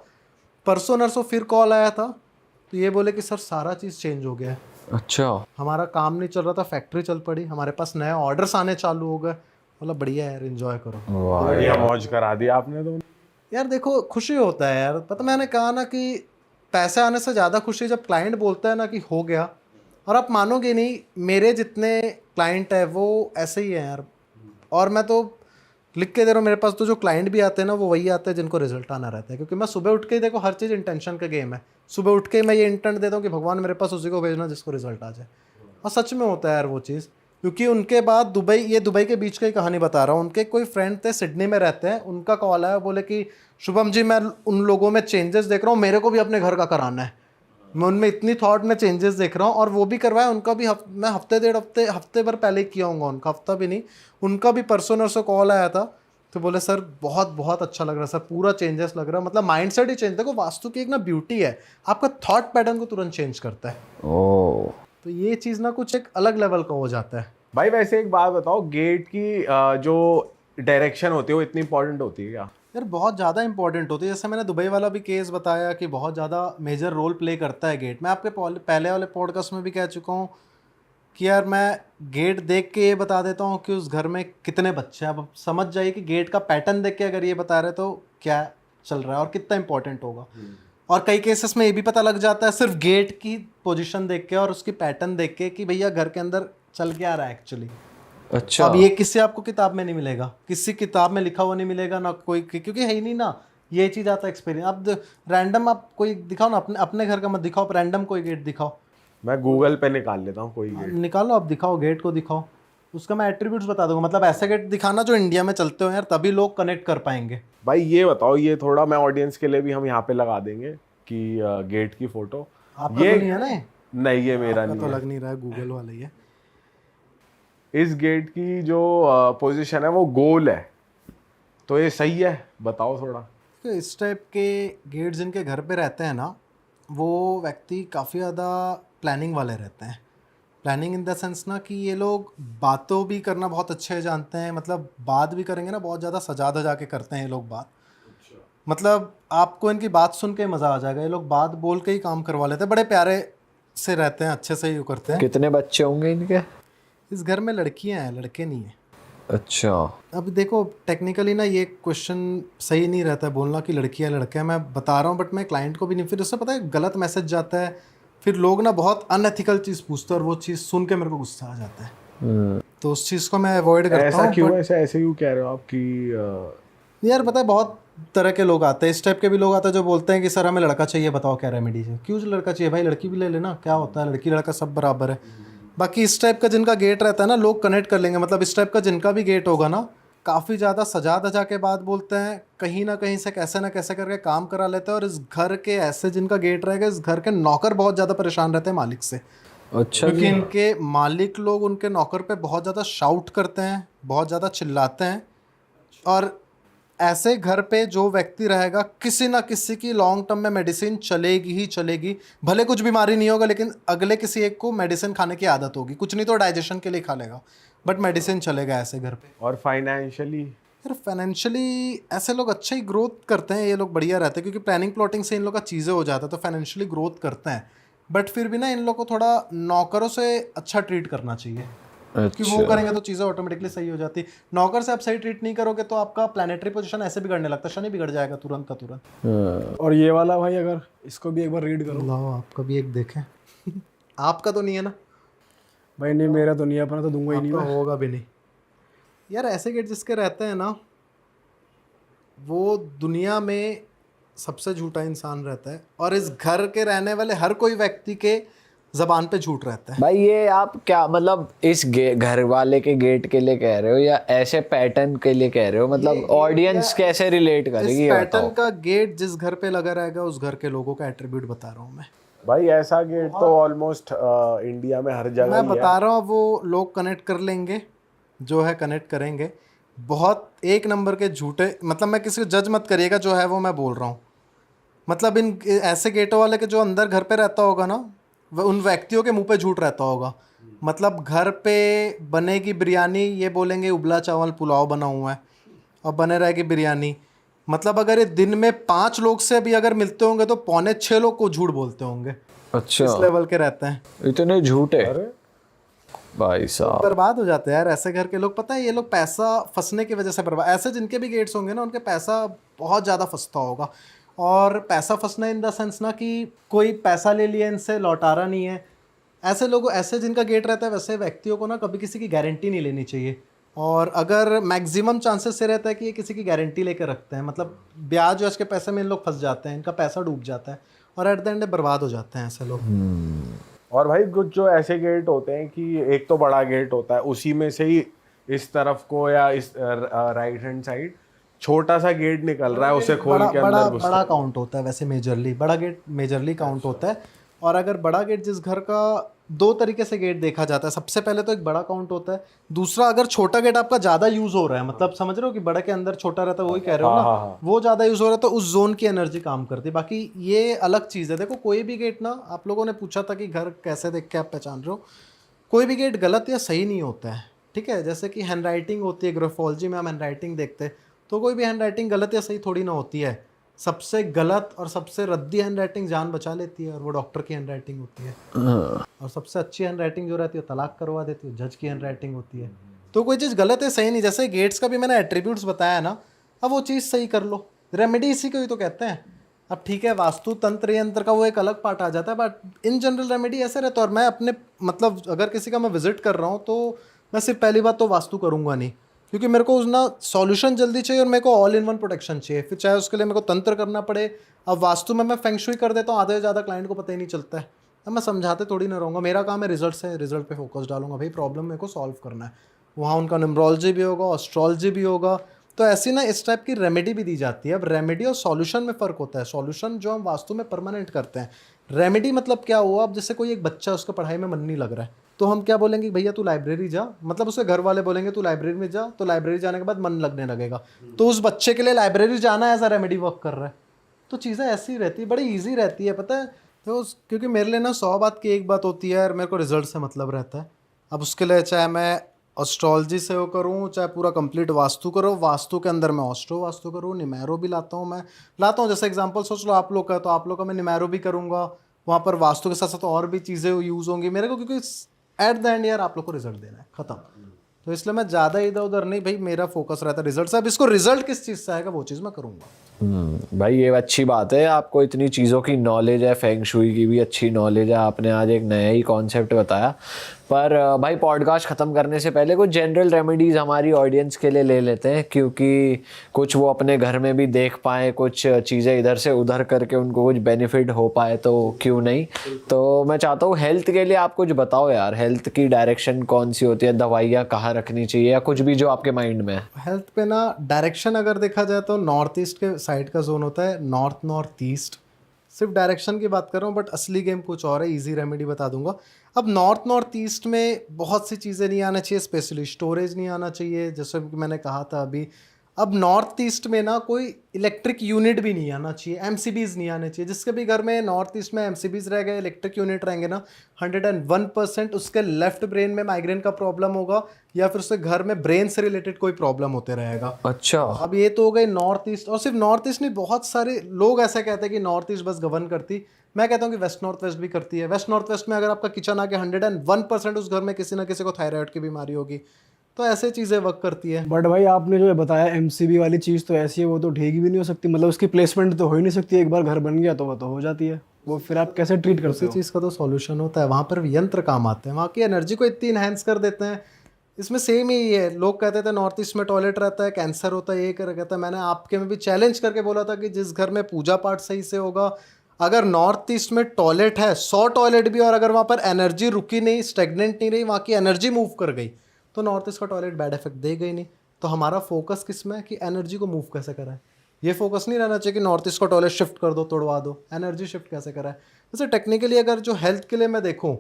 परसों नरसों फिर कॉल आया था, तो ये बोले कि सर सारा चीज़ चेंज हो गया है। अच्छा, हमारा काम नहीं चल रहा था, फैक्ट्री चल पड़ी, हमारे पास नए ऑर्डर्स आने चालू हो गए। मतलब बढ़िया यार, एंजॉय करो। बढ़िया मौज करा दिया आपने तो। यार देखो खुशी होता है यार, पता मैंने कहा ना कि पैसे आने से ज़्यादा खुशी जब क्लाइंट बोलता है ना कि हो गया। और आप मानोगे नहीं, मेरे जितने क्लाइंट है वो ऐसे ही हैं यार। और मैं तो लिख के दे रहा हूँ। मेरे पास तो जो क्लाइंट भी आते हैं ना वो वही आते हैं जिनको रिजल्ट आना रहता है, क्योंकि मैं सुबह उठ के ही, देखो हर चीज़ इंटेंशन का गेम है। सुबह उठ के मैं ये इंटेंट देता हूँ कि भगवान मेरे पास उसी को भेजना जिसको रिजल्ट आ जाए, और सच में होता है यार वो चीज़। क्योंकि उनके बाद दुबई, ये दुबई के बीच की ही कहानी बता रहा हूँ। उनके कोई फ्रेंड थे सिडनी में रहते हैं, उनका कॉल आया, बोले कि शुभम जी मैं उन लोगों में चेंजेस देख रहा हूँ, मेरे को भी अपने घर का कराना है। मैं उनमें इतनी थॉट में चेंजेस देख रहा हूँ, और वो भी करवाया उनका भी। मैं हफ्ते भर पहले ही किया हूँगा उनका, हफ्ता भी नहीं। उनका भी परसों नरसों कॉल आया था, तो बोले सर बहुत बहुत अच्छा लग रहा है सर, पूरा चेंजेस लग रहा है। मतलब माइंडसेट ही चेंज। देखो वास्तु की एक ना ब्यूटी है, आपका थॉट पैटर्न को तुरंत चेंज करता है। ओ तो ये चीज़ ना कुछ एक अलग लेवल का हो जाता है। भाई वैसे एक बात बताओ, गेट की जो डायरेक्शन होती है वो इतनी इंपॉर्टेंट होती है क्या? यार बहुत ज़्यादा इंपॉर्टेंट होती है। जैसे मैंने दुबई वाला भी केस बताया कि बहुत ज़्यादा मेजर रोल प्ले करता है गेट। मैं आपके पहले वाले पॉडकास्ट में भी कह चुका हूँ कि यार मैं गेट देख के ये बता देता हूँ कि उस घर में कितने बच्चे हैं। अब समझ जाइए कि गेट का पैटर्न देख के अगर ये बता रहे तो क्या चल रहा है और कितना इंपॉर्टेंट होगा। और कई केसेस में ये भी पता लग जाता है सिर्फ गेट की पोजीशन देख के और उसकी पैटर्न देख के कि भैया घर के अंदर चल के आ रहा है एक्चुअली। अच्छा। अब ये किसी आपको किताब में नहीं मिलेगा, किसी किताब में लिखा हुआ नहीं मिलेगा ना कोई, क्योंकि है ही नहीं ना ये चीज़ आता है एक्सपीरियंस। अब रैंडम आप कोई दिखाओ ना, अपने घर का मत दिखाओ, आप रैंडम कोई गेट दिखाओ, मैं गूगल पे निकाल लेता हूँ कोई गेट। निकालो, आप दिखाओ गेट को, दिखाओ, उसका मैं एट्रीब्यूट्स बता दूंगा। मतलब ऐसे गेट दिखाना जो इंडिया में चलते हो यार, तभी लोग कनेक्ट कर पाएंगे। भाई ये बताओ, ये थोड़ा मैं ऑडियंस के लिए भी हम यहाँ पे लगा देंगे कि गेट की फोटो। आपका ये तो नहीं है ना ये? नहीं, ये मेरा आपका नहीं तो है। लग नहीं रहा है, गूगल वाला ही है। इस गेट की जो पोजीशन है वो गोल है, तो ये सही है? बताओ थोड़ा। तो इस टाइप के गेट जिनके घर पे रहते हैं ना, वो व्यक्ति काफ़ी ज़्यादा प्लानिंग वाले रहते हैं। प्लानिंग इन द सेंस ना कि ये लोग बातों भी करना बहुत अच्छे जानते हैं। मतलब बात भी करेंगे ना, बहुत ज़्यादा सजा धजा के करते हैं ये लोग बात। मतलब आपको इनकी बात सुन के मज़ा आ जाएगा। ये लोग बात बोल के ही काम करवा लेते हैं, बड़े प्यारे से रहते हैं, अच्छे से ही करते हैं। कितने बच्चे होंगे इनके? इस घर में लड़कियां हैं, लड़के नहीं हैं। अच्छा। अब देखो टेक्निकली ना ये क्वेश्चन सही नहीं रहता है बोलना कि लड़कियां लड़के हैं। मैं बता रहा हूँ बट मैं क्लाइंट को भी नहीं, फिर उससे पता है गलत मैसेज जाता है। फिर लोग ना बहुत अनएथिकल चीज़ पूछते हैं और वो चीज़ सुन के मेरे को गुस्सा आ जाता है। तो उस चीज़ को मैं अवॉइड करता ऐसा हूँ। क्यों? ऐसे क्यों कह रहे हो आप कि यार पता है बहुत तरह के लोग आते हैं, इस टाइप के भी लोग आते हैं जो बोलते हैं कि सर हमें लड़का चाहिए, बताओ क्या रेमेडी है। क्यों लड़का चाहिए भाई, लड़की भी ले लेना, क्या होता है, लड़की लड़का सब बराबर है। बाकी इस टाइप का जिनका गेट रहता है ना, लोग कनेक्ट कर लेंगे। मतलब इस टाइप का जिनका भी गेट होगा ना, काफ़ी ज़्यादा सजा धजा के बात बोलते हैं, कहीं ना कहीं से कैसे ना कैसे करके काम करा लेते हैं। और इस घर के ऐसे जिनका गेट रहेगा, इस घर के नौकर बहुत ज़्यादा परेशान रहते हैं मालिक से। अच्छा क्योंकि इनके मालिक लोग उनके नौकर पे बहुत ज़्यादा शाउट करते हैं, बहुत ज़्यादा चिल्लाते हैं। और ऐसे घर पे जो व्यक्ति रहेगा, किसी ना किसी की लॉन्ग टर्म में मेडिसिन चलेगी ही चलेगी। भले कुछ बीमारी नहीं होगा, लेकिन अगले किसी एक को मेडिसिन खाने की आदत होगी। कुछ नहीं तो डाइजेशन के लिए खा लेगा, बट मेडिसिन चलेगा ऐसे घर पे। और फाइनेंशियली? यार फाइनेंशियली ऐसे लोग अच्छा ही ग्रोथ करते हैं, ये लोग बढ़िया रहते हैं, क्योंकि प्लानिंग प्लॉटिंग से इन लोग का चीज़ें हो जाता है, तो फाइनेंशियली ग्रोथ करते हैं। बट फिर भी ना इन लोग को थोड़ा नौकरों से अच्छा ट्रीट करना चाहिए, कि वो करेंगे तो चीज़ें ऑटोमेटिकली सही हो जाती। नौकर से आप सही ट्रीट नहीं करोगे तो आपका प्लानेटरी पोजीशन ऐसे बिगड़ने लगता है, शनि बिगड़ जाएगा तुरंत का तुरंत। और ये वाला भाई अगर इसको भी एक बार रीड करो। लाओ आपका भी एक देखें। आपका तो नहीं है ना? भाई नहीं, मेरा तो नहीं है, अपना तो दूंगा ही नहीं आपका मैं। होगा भी नहीं। यार ऐसे गेट जिसके रहते हैं ना, वो दुनिया में सबसे झूठा इंसान रहता है। और इस घर के रहने वाले हर कोई व्यक्ति के जबान पे झूठ रहता है। भाई ये आप क्या मतलब इस घर वाले के गेट के लिए कह रहे हो या ऐसे पैटर्न के लिए कह रहे हो? मतलब ऑडियंस कैसे रिलेट करेगी इस ये पैटर्न बताओ। का गेट जिस घर पे लगा रहेगा, उस घर के लोगों का एट्रीब्यूट बता रहा हूँ मैं। भाई ऐसा गेट तो ऑलमोस्ट इंडिया में हर जगह मैं ही बता है। रहा हूँ, वो लोग कनेक्ट कर लेंगे, जो है कनेक्ट करेंगे। बहुत एक नंबर के झूठे, मतलब मैं किसी को जज मत करिएगा, जो है वो मैं बोल रहा हूँ। मतलब इन ऐसे गेटों वाले के जो अंदर घर पे रहता होगा ना, वह उन व्यक्तियों के मुंह पे झूठ रहता होगा। मतलब घर पे बनेगी बिरयानी, ये बोलेंगे उबला चावल पुलाव बना हुआ है, और बने रहेगी बिरयानी। मतलब अगर ये दिन में 5 लोग से भी अगर मिलते होंगे तो 5.25 लोग को झूठ बोलते होंगे। अच्छा, इस लेवल के रहते हैं, इतने झूठे भाई साहब। बर्बाद हो जाते हैं यार ऐसे घर के लोग। पता है ये लोग पैसा फंसने की वजह से बर्बाद। ऐसे जिनके भी गेट्स होंगे ना, उनके पैसा बहुत ज़्यादा फंसता होगा। और पैसा फंसना इन द सेंस ना कि कोई पैसा ले लिया इनसे, लौटा रहा नहीं है। ऐसे लोगों, ऐसे जिनका गेट रहता है, वैसे व्यक्तियों को ना कभी किसी की गारंटी नहीं लेनी चाहिए। और अगर मैक्सिमम चांसेस से रहता है कि ये किसी की गारंटी लेकर रखते हैं, मतलब ब्याज व्याज के पैसे में इन लोग फंस जाते हैं, इनका पैसा डूब जाता है और एट द एंड बर्बाद हो जाते हैं ऐसे लोग। और भाई कुछ जो ऐसे गेट होते हैं कि एक तो बड़ा गेट होता है, उसी में से ही इस तरफ को या इस राइट हैंड साइड छोटा सा गेट निकल रहा है, उसे खोल के अंदर घुस। बड़ा काउंट होता है वैसे मेजरली, बड़ा गेट मेजरली काउंट होता है। और अगर बड़ा गेट जिस घर का, दो तरीके से गेट देखा जाता है। सबसे पहले तो एक बड़ा काउंट होता है, दूसरा अगर छोटा गेट आपका ज़्यादा यूज़ हो रहा है, मतलब समझ रहे हो कि बड़ा के अंदर छोटा रहता है, वही कह रहे हो ना, वो ज़्यादा यूज़ हो रहा है तो उस जोन की एनर्जी काम करती है। बाकी ये अलग चीज़ है। देखो कोई भी गेट ना, आप लोगों ने पूछा था कि घर कैसे देख के आप पहचान रहे हो, कोई भी गेट गलत या सही नहीं होता है, ठीक है। जैसे कि हैंड राइटिंग होती है, ग्राफोलॉजी में हम हैंड राइटिंग देखते हैं, तो कोई भी हैंड राइटिंग गलत या सही थोड़ी ना होती है। सबसे गलत और सबसे रद्दी हैंड राइटिंग जान बचा लेती है, और वो डॉक्टर की हैंड राइटिंग होती है। और सबसे अच्छी हैंड राइटिंग जो रहती है तलाक करवा देती है, जज की हैंड राइटिंग होती है। तो कोई चीज़ गलत है सही नहीं। जैसे गेट्स का भी मैंने एट्रीब्यूट्स बताया ना, अब वो चीज़ सही कर लो, रेमेडी इसी को ही तो कहते हैं। अब ठीक है, वास्तु तंत्र यंत्र का वो एक अलग पार्ट आ जाता है, बट इन जनरल रेमेडी ऐसे रहता है। और मैं अपने मतलब अगर किसी का मैं विजिट कर रहा हूँ तो मैं सिर्फ पहली बात तो वास्तु करूँगा नहीं, क्योंकि मेरे को ना सॉल्यूशन जल्दी चाहिए और मेरे को ऑल इन वन प्रोटेक्शन चाहिए। फिर चाहे उसके लिए मेरे को तंत्र करना पड़े। अब वास्तु में मैं फेंग शुई कर देता हूँ, आधे से ज़्यादा क्लाइंट को पता ही नहीं चलता है। अब मैं समझाते थोड़ी ना रहूँगा, मेरा काम है रिजल्ट से, रिजल्ट पे फोकस डालूंगा। भाई प्रॉब्लम मेरे को सॉल्व करना है, वहाँ उनका न्यूमरोलॉजी भी होगा, एस्ट्रोलॉजी भी होगा। तो ऐसी ना इस टाइप की रेमेडी भी दी जाती है। अब रेमेडी और सॉल्यूशन में फ़र्क होता है। सॉल्यूशन जो हम वास्तु में परमानेंट करते हैं, रेमेडी मतलब क्या हुआ, अब जैसे कोई एक बच्चा, उसका पढ़ाई में मन नहीं लग रहा है, तो हम क्या बोलेंगे, भैया तू लाइब्रेरी जा, मतलब उसके घर वाले बोलेंगे तू लाइब्रेरी में जा, तो लाइब्रेरी जाने के बाद मन लगने लगेगा। तो उस बच्चे के लिए लाइब्रेरी जाना एज अ रेमेडी वर्क कर रहा है। तो चीज़ें ऐसी रहती है, बड़ी ईजी रहती है, पता है। तो क्योंकि मेरे लिए ना 100 बात की एक बात होती है और मेरे को रिजल्ट से मतलब रहता है। अब उसके लिए चाहे मैं एस्ट्रोलॉजी से वो करूँ, चाहे पूरा कंप्लीट वास्तु करो, वास्तु के अंदर मैं ऑस्ट्रो वास्तु करूँ, निमैरो भी लाता हूँ। मैं लाता हूँ, जैसे एग्जांपल सोच लो आप लोग का, तो आप लोग का मैं निमैरो भी करूँगा, वहाँ पर वास्तु के साथ साथ और भी चीज़ें यूज़ होंगी मेरे को, क्योंकि एट द एंड यार आप लोग को रिजल्ट देना है, खत्म। तो इसलिए मैं ज़्यादा इधर उधर नहीं, भाई मेरा फोकस रहता है रिजल्ट से। अब इसको रिजल्ट किस चीज़ से आएगा वो चीज़ मैं करूँगा। भाई ये अच्छी बात है, आपको इतनी चीज़ों की नॉलेज है, फेंग शुई की भी अच्छी नॉलेज है, आपने आज एक नया ही कॉन्सेप्ट बताया। पर भाई पॉडकास्ट ख़त्म करने से पहले कुछ जनरल रेमेडीज़ हमारी ऑडियंस के लिए ले लेते हैं, क्योंकि कुछ वो अपने घर में भी देख पाएँ, कुछ चीज़ें इधर से उधर करके उनको कुछ बेनिफिट हो पाए, तो क्यों नहीं। तो मैं चाहता हूँ हेल्थ के लिए आप कुछ बताओ यार, हेल्थ की डायरेक्शन कौन सी होती है, दवाइयाँ कहाँ रखनी चाहिए, या कुछ भी जो आपके माइंड में है। हेल्थ पे ना डायरेक्शन अगर देखा जाए तो नॉर्थ ईस्ट के साइड का जोन होता है, नॉर्थ ईस्ट। सिर्फ डायरेक्शन की बात कर रहा हूँ, बट असली गेम कुछ और है। इजी रेमेडी बता दूंगा। अब नॉर्थ ईस्ट में बहुत सी चीज़ें नहीं आना चाहिए, स्पेशली स्टोरेज नहीं आना चाहिए, जैसे कि मैंने कहा था अभी। अब नॉर्थ ईस्ट में ना कोई इलेक्ट्रिक यूनिट भी नहीं आना चाहिए, एमसीबीज नहीं आने चाहिए। जिसके भी घर में नॉर्थ ईस्ट में एमसीबीज रह गए, इलेक्ट्रिक यूनिट रहेंगे ना, 101% उसके लेफ्ट ब्रेन में माइग्रेन का प्रॉब्लम होगा, या फिर उसके घर में ब्रेन से रिलेटेड कोई प्रॉब्लम होते रहेगा। अच्छा, अब ये तो हो गए नॉर्थ ईस्ट। और सिर्फ नॉर्थ ईस्ट नहीं, बहुत सारे लोग ऐसा कहते हैं कि नॉर्थ ईस्ट बस गवर्न करती। मैं कहता हूँ कि वेस्ट नॉर्थ वेस्ट भी करती है। वेस्ट नॉर्थ वेस्ट में अगर आपका किचन आके 101% उस घर में किसी ना किसी को थायराइड की बीमारी होगी, तो ऐसे चीज़ें वर्क करती है। बट भाई आपने जो बताया एमसीबी वाली चीज़ तो ऐसी है, वो तो ठीक भी नहीं हो सकती, मतलब उसकी प्लेसमेंट तो हो ही नहीं सकती। एक बार घर बन गया तो वो तो हो जाती है, वो फिर आप कैसे ट्रीट करते उसी हो? चीज़ का तो सॉल्यूशन होता है, वहाँ पर यंत्र काम आते हैं, वहाँ की एनर्जी को इतनी इनहेंस कर देते हैं। इसमें सेम ही है, लोग कहते थे नॉर्थ ईस्ट में टॉयलेट रहता है, कैंसर होता है, ये कर कहता है। मैंने आपके में भी चैलेंज करके बोला था कि जिस घर में पूजा पाठ सही से होगा, अगर नॉर्थ ईस्ट में टॉयलेट है, 100 टॉयलेट भी, और अगर वहाँ पर एनर्जी रुकी नहीं, स्टेगनेंट नहीं रही, वहाँ की एनर्जी मूव कर गई, तो नॉर्थ ईस्ट का टॉयलेट बैड इफेक्ट देगा ही नहीं। तो हमारा फोकस किस में है कि एनर्जी को मूव कैसे कराए। ये फोकस नहीं रहना चाहिए कि नॉर्थ ईस्ट का टॉयलेट शिफ्ट कर दो, तोड़वा दो। एनर्जी शिफ्ट कैसे कराए। वैसे टेक्निकली अगर जो हेल्थ के लिए मैं देखूँ,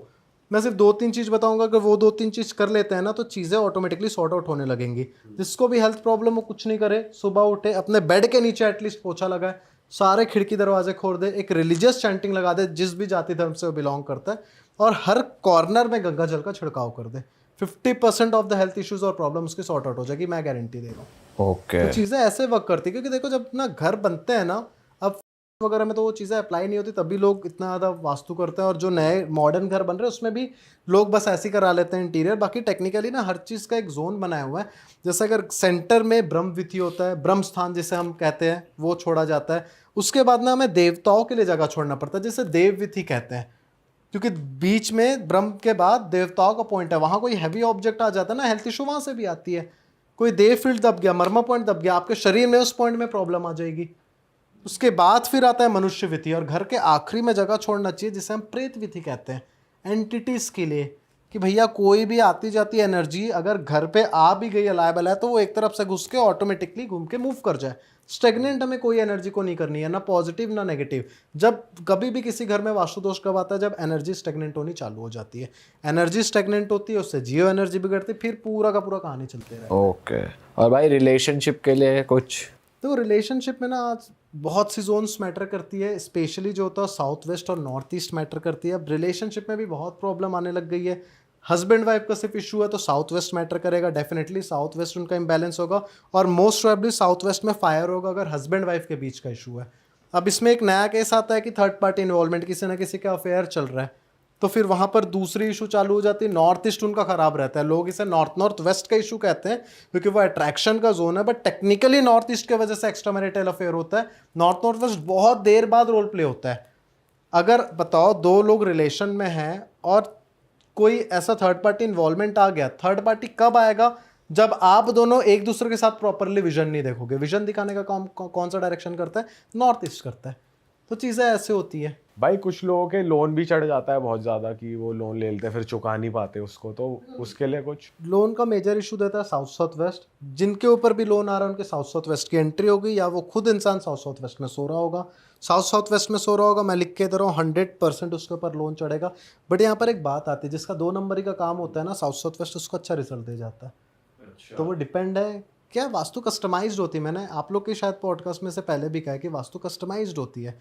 मैं सिर्फ 2-3 चीज़ बताऊंगा, अगर वो 2-3 चीज़ कर लेते हैं ना, तो चीज़ें ऑटोमेटिकली सॉर्ट आउट होने लगेंगी। जिसको भी हेल्थ प्रॉब्लम हो, कुछ नहीं करे, सुबह उठे, अपने बेड के नीचे एटलीस्ट पोछा लगाए, सारे खिड़की दरवाजे खोल दे, एक रिलीजियस चैंटिंग लगा दे जिस भी जाति धर्म से वो बिलोंग करता है, और हर कॉर्नर में गंगा जल का छिड़काव कर दे। 50% ऑफ द हेल्थ इश्यूज और प्रॉब्लम उसकी सॉर्ट आउट हो जाएगी, मैं गारंटी दे रहा हूँ। ओके। तो चीज़ें ऐसे वर्क करती है, क्योंकि देखो जब ना घर बनते हैं ना, अब वगैरह में तो वो चीज़ें अप्लाई नहीं होती, तभी लोग इतना ज़्यादा वास्तु करते हैं। और जो नए मॉडर्न घर बन रहे हैं उसमें भी लोग बस ऐसे ही करा लेते हैं इंटीरियर। बाकी टेक्निकली ना हर चीज़ का एक जोन बनाया हुआ है। जैसे अगर सेंटर में ब्रह्म विथि होता है, ब्रह्म स्थान जिसे हम कहते हैं, वो छोड़ा जाता है। उसके बाद ना हमें देवताओं के लिए जगह छोड़ना पड़ता है, जिसे देव विथि कहते हैं, क्योंकि बीच में ब्रह्म के बाद देवताओं का पॉइंट है। वहाँ कोई हैवी ऑब्जेक्ट आ जाता है ना, हेल्थ इशू वहाँ से भी आती है। कोई देह फील्ड दब गया, मर्मा पॉइंट दब गया, आपके शरीर में उस पॉइंट में प्रॉब्लम आ जाएगी। उसके बाद फिर आता है मनुष्य विधि, और घर के आखिरी में जगह छोड़ना चाहिए जिसे हम प्रेत विधि कहते हैं, एंटिटीज के लिए, कि भैया कोई भी आती जाती एनर्जी अगर घर पे आ भी गई अलाइबल है तो वो एक तरफ से घुस के ऑटोमेटिकली घूम के मूव कर जाए। स्टेगनेंट हमें कोई एनर्जी को नहीं करनी है, ना पॉजिटिव ना नेगेटिव। जब कभी भी किसी घर में वास्तु दोष कब आता है, जब एनर्जी स्टेगनेंट होनी चालू हो जाती है। एनर्जी स्टेगनेंट होती है, उससे जियो एनर्जी बिगड़ती है, फिर पूरा का पूरा कहानी चलते रहे। ओके। और भाई रिलेशनशिप के लिए कुछ? तो रिलेशनशिप में ना आज बहुत सी जोन्स मैटर करती है, स्पेशली जो होता है साउथ वेस्ट और नॉर्थ ईस्ट मैटर करती है। अब रिलेशनशिप में भी बहुत प्रॉब्लम आने लग गई है। हस्बैंड वाइफ का सिर्फ इशू है तो साउथ वेस्ट मैटर करेगा, डेफिनेटली साउथ वेस्ट उनका इम्बैलेंस होगा, और मोस्ट प्रोबेबली साउथ वेस्ट में फायर होगा अगर हस्बैंड वाइफ के बीच का इशू है। अब इसमें एक नया केस आता है कि थर्ड पार्टी इन्वॉल्वमेंट, किसी ना किसी का अफेयर चल रहा है, तो फिर वहाँ पर दूसरी इशू चालू हो जाती है। नॉर्थ ईस्ट उनका खराब रहता है, लोग इसे नॉर्थ वेस्ट का इशू कहते हैं क्योंकि वो अट्रैक्शन का जोन है, बट टेक्निकली नॉर्थ ईस्ट की वजह से एक्स्ट्रा मैरिटल अफेयर होता है। नॉर्थ वेस्ट बहुत देर बाद रोल प्ले होता है। अगर बताओ दो लोग रिलेशन में हैं और कोई ऐसा थर्ड पार्टी इन्वॉल्वमेंट आ गया, थर्ड पार्टी कब आएगा, जब आप दोनों एक दूसरे के साथ प्रॉपरली विजन नहीं देखोगे। विजन दिखाने का काम कौन सा डायरेक्शन करता है, नॉर्थ ईस्ट करता है। तो चीज़ें ऐसे होती है भाई। कुछ लोगों के लोन भी चढ़ जाता है बहुत ज़्यादा, कि वो लोन ले लेते हैं फिर चुका नहीं पाते उसको, तो उसके लिए कुछ? लोन का मेजर इशू देता है साउथ वेस्ट। जिनके ऊपर भी लोन आ रहा है उनके साउथ वेस्ट की एंट्री होगी, या वो खुद इंसान साउथ वेस्ट में सो रहा होगा। साउथ वेस्ट में सो रहा होगा, मैं लिख के दे रहा हूँ 100% उसके ऊपर लोन चढ़ेगा। बट यहाँ पर एक बात आती है, जिसका 2 नंबरी का काम होता है ना साउथ वेस्ट, उसको अच्छा रिजल्ट दे जाता है। तो वो डिपेंड है क्या, वास्तु कस्टमाइज्ड होती है। मैंने आप लोग के शायद पॉडकास्ट में से पहले भी कहा है कि वास्तु कस्टमाइज्ड होती है।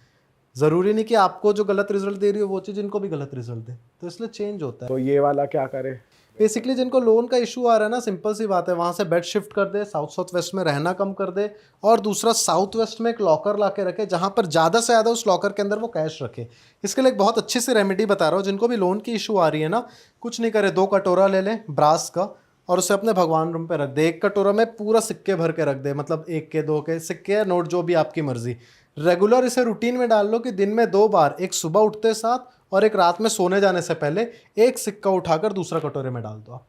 ज़रूरी नहीं कि आपको जो गलत रिजल्ट दे रही हो वो चीज़ इनको भी गलत रिजल्ट दे, तो इसलिए चेंज होता है। तो ये वाला क्या करे? बेसिकली जिनको लोन का इशू आ रहा है ना, सिंपल सी बात है, वहाँ से बेड शिफ्ट कर दे, साउथ वेस्ट में रहना कम कर दे, और दूसरा साउथ वेस्ट में एक लॉकर ला के रखे जहाँ पर ज़्यादा से ज़्यादा उस लॉकर के अंदर वो कैश रखे। इसके लिए एक बहुत अच्छी सी रेमेडी बता रहा हूँ। जिनको भी लोन की इशू आ रही है ना, कुछ नहीं करे, 2 कटोरा ले लें ब्रास का और उसे अपने भगवान रूम पे रख दे। एक कटोरा में पूरा सिक्के भर के रख दे, मतलब 1 के 2 के सिक्के, नोट, जो भी आपकी मर्जी। रेगुलर इसे रूटीन में डाल लो कि दिन में 2 बार, एक सुबह उठते साथ और एक रात में सोने जाने से पहले, एक सिक्का उठाकर दूसरा कटोरे में डाल दो। आप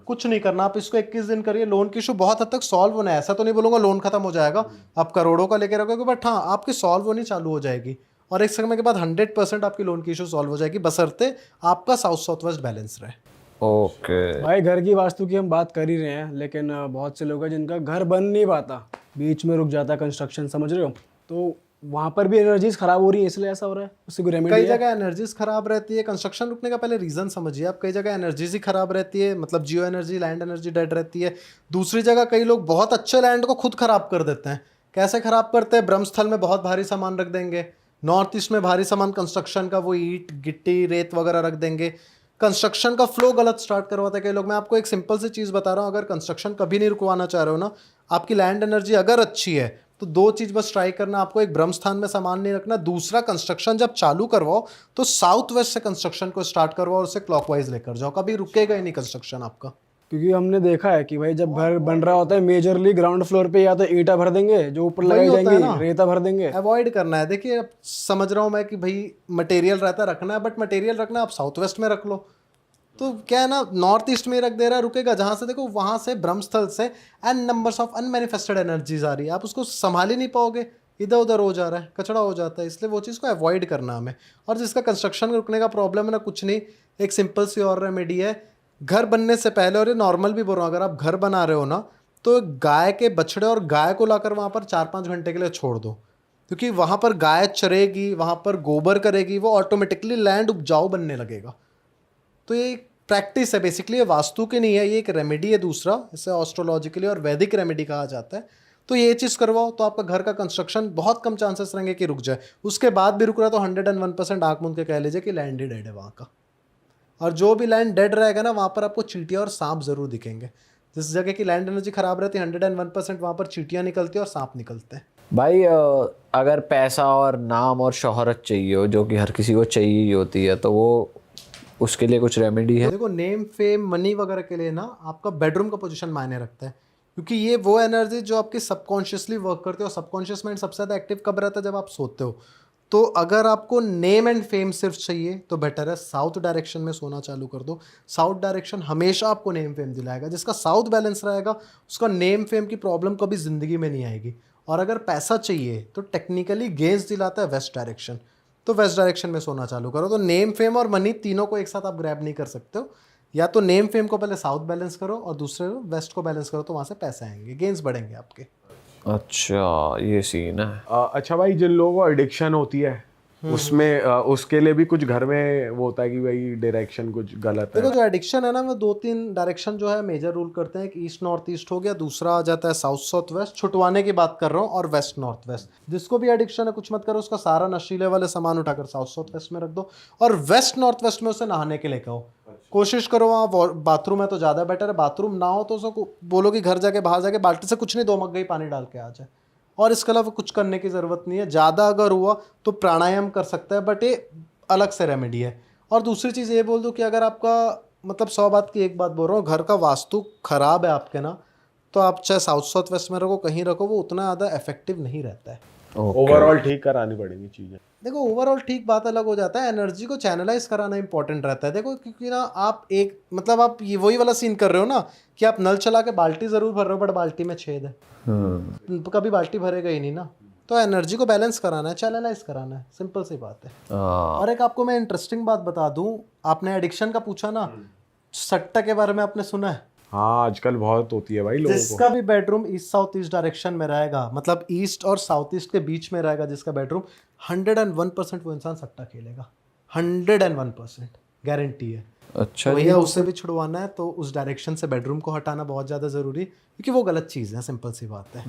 कुछ नहीं करना, आप इसको 21 दिन करिए। लोन की इशू बहुत हद तक सॉल्व होना है। ऐसा तो नहीं बोलूँगा लोन खत्म हो जाएगा, आप करोड़ों का लेके रखोगे, बट हाँ आपकी सॉल्व होनी चालू हो जाएगी, और एक समय के बाद 100% आपकी लोन की इशू सॉल्व हो जाएगी, बशर्ते आपका साउथ वेस्ट बैलेंस रहे। ओके भाई घर की वास्तु की हम बात कर ही रहे हैं, लेकिन बहुत से लोग हैं जिनका घर बन नहीं पाता, बीच में रुक जाता है कंस्ट्रक्शन, समझ रहे हो? तो वहाँ पर भी एनर्जीज खराब हो रही है, इसलिए ऐसा हो रहा है। उससे कोई रेमेडी कई है? जगह एनर्जीज खराब रहती है। कंस्ट्रक्शन रुकने का पहले रीजन समझिए आप। कई जगह एनर्जीज ही खराब रहती है, मतलब जियो एनर्जी, लैंड एनर्जी डेड रहती है। दूसरी जगह कई लोग बहुत अच्छे लैंड को खुद खराब कर देते हैं। कैसे खराब करते हैं? ब्रह्मस्थल में बहुत भारी सामान रख देंगे, नॉर्थ ईस्ट में भारी सामान कंस्ट्रक्शन का, वो ईंट गिट्टी रेत वगैरह रख देंगे। कंस्ट्रक्शन का फ्लो गलत स्टार्ट करवाते हैं कई लोग। मैं आपको एक सिंपल सी चीज़ बता रहा हूँ, अगर कंस्ट्रक्शन कभी नहीं रुकवाना चाह रहे हो ना, आपकी लैंड एनर्जी अगर अच्छी है, तो 2 चीज़ बस ट्राई करना आपको। एक, ब्रह्म स्थान में सामान नहीं रखना। दूसरा, कंस्ट्रक्शन जब चालू करवाओ तो साउथ वेस्ट से कंस्ट्रक्शन को स्टार्ट करवाओ और उसे क्लॉकवाइज लेकर जाओ, कभी रुकेगा ही नहीं कंस्ट्रक्शन आपका। क्योंकि हमने देखा है कि भाई जब घर बन रहा होता है मेजरली ग्राउंड फ्लोर पे या तो ईंटा भर देंगे, जो ऊपर लगाई होता है जाएंगी ना। रेता भर देंगे। अवॉइड करना है। देखिए अब समझ रहा हूँ मैं कि भाई मटेरियल रहता है रखना है, बट मटेरियल रखना आप साउथ वेस्ट में रख लो। तो क्या है ना, नॉर्थ ईस्ट में रख दे रहा है, रुकेगा जहाँ से देखो वहाँ से ब्रह्मस्थल से N numbers of unmanifested energies आ रही है, आप उसको संभाल ही नहीं पाओगे, इधर उधर हो जा रहा है, कचड़ा हो जाता है। इसलिए वो चीज़ को अवॉइड करना हमें। और जिसका कंस्ट्रक्शन रुकने का प्रॉब्लम है ना, कुछ नहीं, एक सिंपल सी और रेमेडी है। घर बनने से पहले, और ये नॉर्मल भी बोल रहा हूँ, अगर आप घर बना रहे हो ना, तो गाय के बछड़े और गाय को लाकर वहाँ पर 4-5 घंटे के लिए छोड़ दो, क्योंकि वहाँ पर गाय चरेगी, वहाँ पर गोबर करेगी, वो ऑटोमेटिकली लैंड उपजाऊ बनने लगेगा। तो ये प्रैक्टिस है बेसिकली, ये वास्तु की नहीं है, ये एक रेमेडी है। दूसरा, इसे एस्ट्रोलॉजिकली और वैदिक रेमेडी कहा जाता है। तो ये चीज़ करवाओ तो आपका घर का कंस्ट्रक्शन बहुत कम चांसेस रहेंगे कि रुक जाए। उसके बाद भी रुक रहा है तो 101% आँख मूंद के कह लीजिए कि लैंड ही डेड है वहाँ का। और जो भी लैंड डेड रहेगा ना, वहाँ पर आपको चींटियाँ और सांप जरूर दिखेंगे। जिस जगह की लैंड एनर्जी खराब रहती है 101% वहाँ पर चींटियाँ निकलती है और सांप निकलते हैं। भाई अगर पैसा और नाम और शोहरत चाहिए हो, जो कि हर किसी को चाहिए ही होती है, तो वो उसके लिए कुछ रेमेडी है? देखो, नेम फेम मनी वगैरह के लिए ना आपका बेडरूम का पोजीशन मायने रखता है, क्योंकि ये वो एनर्जी जो आपकी सबकॉन्शियसली वर्क करती है। और सबकॉन्शियस माइंड सबसे ज़्यादा एक्टिव कब रहता है? जब आप सोते हो। तो अगर आपको नेम एंड फेम सिर्फ चाहिए तो बेटर है साउथ डायरेक्शन में सोना चालू कर दो। साउथ डायरेक्शन हमेशा आपको नेम फेम दिलाएगा। जिसका साउथ बैलेंस रहेगा उसका नेम फेम की प्रॉब्लम कभी ज़िंदगी में नहीं आएगी। और अगर पैसा चाहिए तो टेक्निकली गेंस दिलाता है वेस्ट डायरेक्शन, तो वेस्ट डायरेक्शन में सोना चालू करो। तो नेम फेम और मनी तीनों को एक साथ आप ग्रैब नहीं कर सकते हो। या तो नेम फेम को पहले साउथ बैलेंस करो और दूसरे वेस्ट को बैलेंस करो, तो वहाँ से पैसे आएंगे, गेंस बढ़ेंगे आपके। अच्छा ये सीन है। अच्छा भाई, जिन लोगों को एडिक्शन होती है उसमें उसके लिए भी कुछ घर में वो होता है कि भाई डायरेक्शन कुछ गलत है। देखो जो एडिक्शन है ना, वो 2-3 डायरेक्शन जो है मेजर रूल करते हैं। एक ईस्ट नॉर्थ ईस्ट हो गया, दूसरा आ जाता है साउथ साउथ वेस्ट, छुटवाने की बात कर रहा हूँ, और वेस्ट नॉर्थ वेस्ट। जिसको भी एडिक्शन है कुछ मत करो, उसका सारा नशीले वाले सामान उठाकर साउथ साउथ वेस्ट में रख दो, और वेस्ट नॉर्थ वेस्ट में उसे नहाने के लिए कहो। कोशिश करो वहाँ बाथरूम है तो ज़्यादा बेटर है, बाथरूम ना हो तो उसको बोलो कि घर जाके बाहर जाके बाल्टी से कुछ नहीं 2 मग्गे ही पानी डाल के आ जाए, और इसके अलावा कुछ करने की ज़रूरत नहीं है। ज़्यादा अगर हुआ तो प्राणायाम कर सकता है, बट ये अलग से रेमेडी है। और दूसरी चीज़ ये बोल दूँ कि अगर आपका मतलब 100 बात की एक बात बोल रहा हूँ, घर का वास्तु खराब है आपके ना, तो आप चाहे साउथ साउथ वेस्ट में रखो, कहीं रखो, वो उतना ज़्यादा इफेक्टिव नहीं रहता है। ओवरऑल ठीक करानी पड़ेगी चीज़ें। देखो ओवरऑल ठीक बात अलग हो जाता है, एनर्जी को चैनलाइज कराना इंपॉर्टेंट रहता है। देखो क्योंकि ना आप एक मतलब आप ये वही वाला सीन कर रहे हो ना कि आप नल चला के बाल्टी ज़रूर भर रहे हो, बट बाल्टी में छेद है, कभी बाल्टी भरेगा ही नहीं ना। तो एनर्जी को बैलेंस कराना है, चैनलाइज कराना है, सिंपल सी बात है। और एक आपको मैं इंटरेस्टिंग बात बता दूं, आपने एडिक्शन का पूछा ना, सट्टा के बारे में आपने सुना है? हाँ आजकल बहुत होती है भाई लोगों को। जिसका भी bedroom east south east direction में रहेगा, मतलब ईस्ट और साउथ ईस्ट के बीच में रहेगा जिसका बेडरूम, 101% वो इंसान सट्टा खेलेगा। 101% गारंटी है। अच्छा तो भैया उससे भी छुड़वाना है तो उस डायरेक्शन से बेडरूम को हटाना बहुत ज़्यादा ज़रूरी है, क्योंकि वो गलत चीज़ है, सिंपल सी बात है।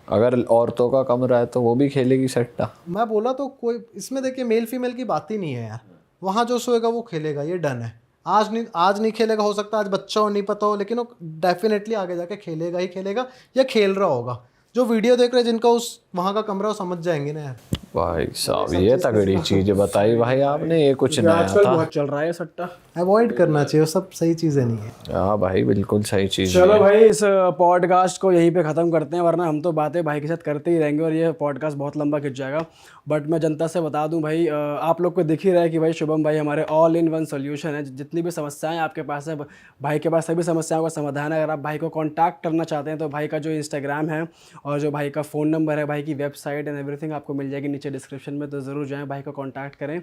अगर औरतों का कमरा है तो वो भी खेलेगी सट्टा? मैं बोला तो कोई इसमें देखिए मेल फीमेल की बात ही नहीं है यार, वहाँ जो सोएगा वो खेलेगा, ये डन है। आज नहीं खेलेगा, हो सकता है आज बच्चा हो नहीं पता हो, लेकिन वो डेफिनेटली आगे जाके खेलेगा ही खेलेगा, या खेल रहा होगा। जो वीडियो देख रहे हैं जिनका उस वहाँ का कमरा, वो समझ जाएंगे ना यार। भाई साहब ये तगड़ी चीज बताई भाई आपने, ये कुछ नया आजकल था। बहुत चल रहा है सट्टा। अवॉइड करना चाहिए, वो सब सही चीज़ें नहीं है। हाँ भाई बिल्कुल सही चीज चलो भाई इस पॉडकास्ट को यहीं पे ख़त्म करते हैं, वरना हम तो बातें भाई के साथ करते ही रहेंगे और ये पॉडकास्ट बहुत लंबा खिंच जाएगा। बट मैं जनता से बता दूं भाई, आप लोग को दिख ही रहा है कि भाई शुभम भाई हमारे ऑल इन वन सोल्यूशन है। जितनी भी समस्याएं आपके पास है, भाई के पास सभी समस्याओं का समाधान है। अगर आप भाई को कॉन्टैक्ट करना चाहते हैं तो भाई का जो इंस्टाग्राम है और जो भाई का फ़ोन नंबर है, भाई की वेबसाइट एंड एवरीथिंग आपको मिल जाएगी नीचे डिस्क्रिप्शन में, तो ज़रूर जाएँ भाई को कॉन्टैक्ट करें।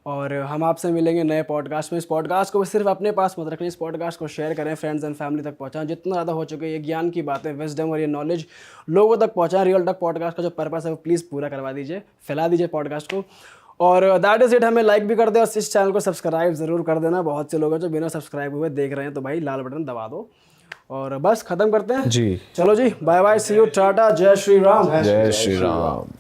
और हम आपसे मिलेंगे नए पॉडकास्ट में। इस पॉडकास्ट को सिर्फ अपने पास मत रखें, इस पॉडकास्ट को शेयर करें, फ्रेंड्स एंड फैमिली तक पहुँचाएं। जितना ज़्यादा हो चुके ये ज्ञान की बातें, विजडम और ये नॉलेज लोगों तक पहुँचाएं। रियल टॉक पॉडकास्ट का जो पर्पस है वो प्लीज़ पूरा करवा दीजिए, फैला दीजिए पॉडकास्ट को। और दैट इज़ इट। हमें लाइक भी कर दे और इस चैनल को सब्सक्राइब ज़रूर कर देना। बहुत से लोग हैं जो बिना सब्सक्राइब हुए देख रहे हैं, तो भाई लाल बटन दबा दो। और बस ख़त्म करते हैं जी। चलो जी, bye bye, see you, tata, जय श्री राम। जय श्री राम।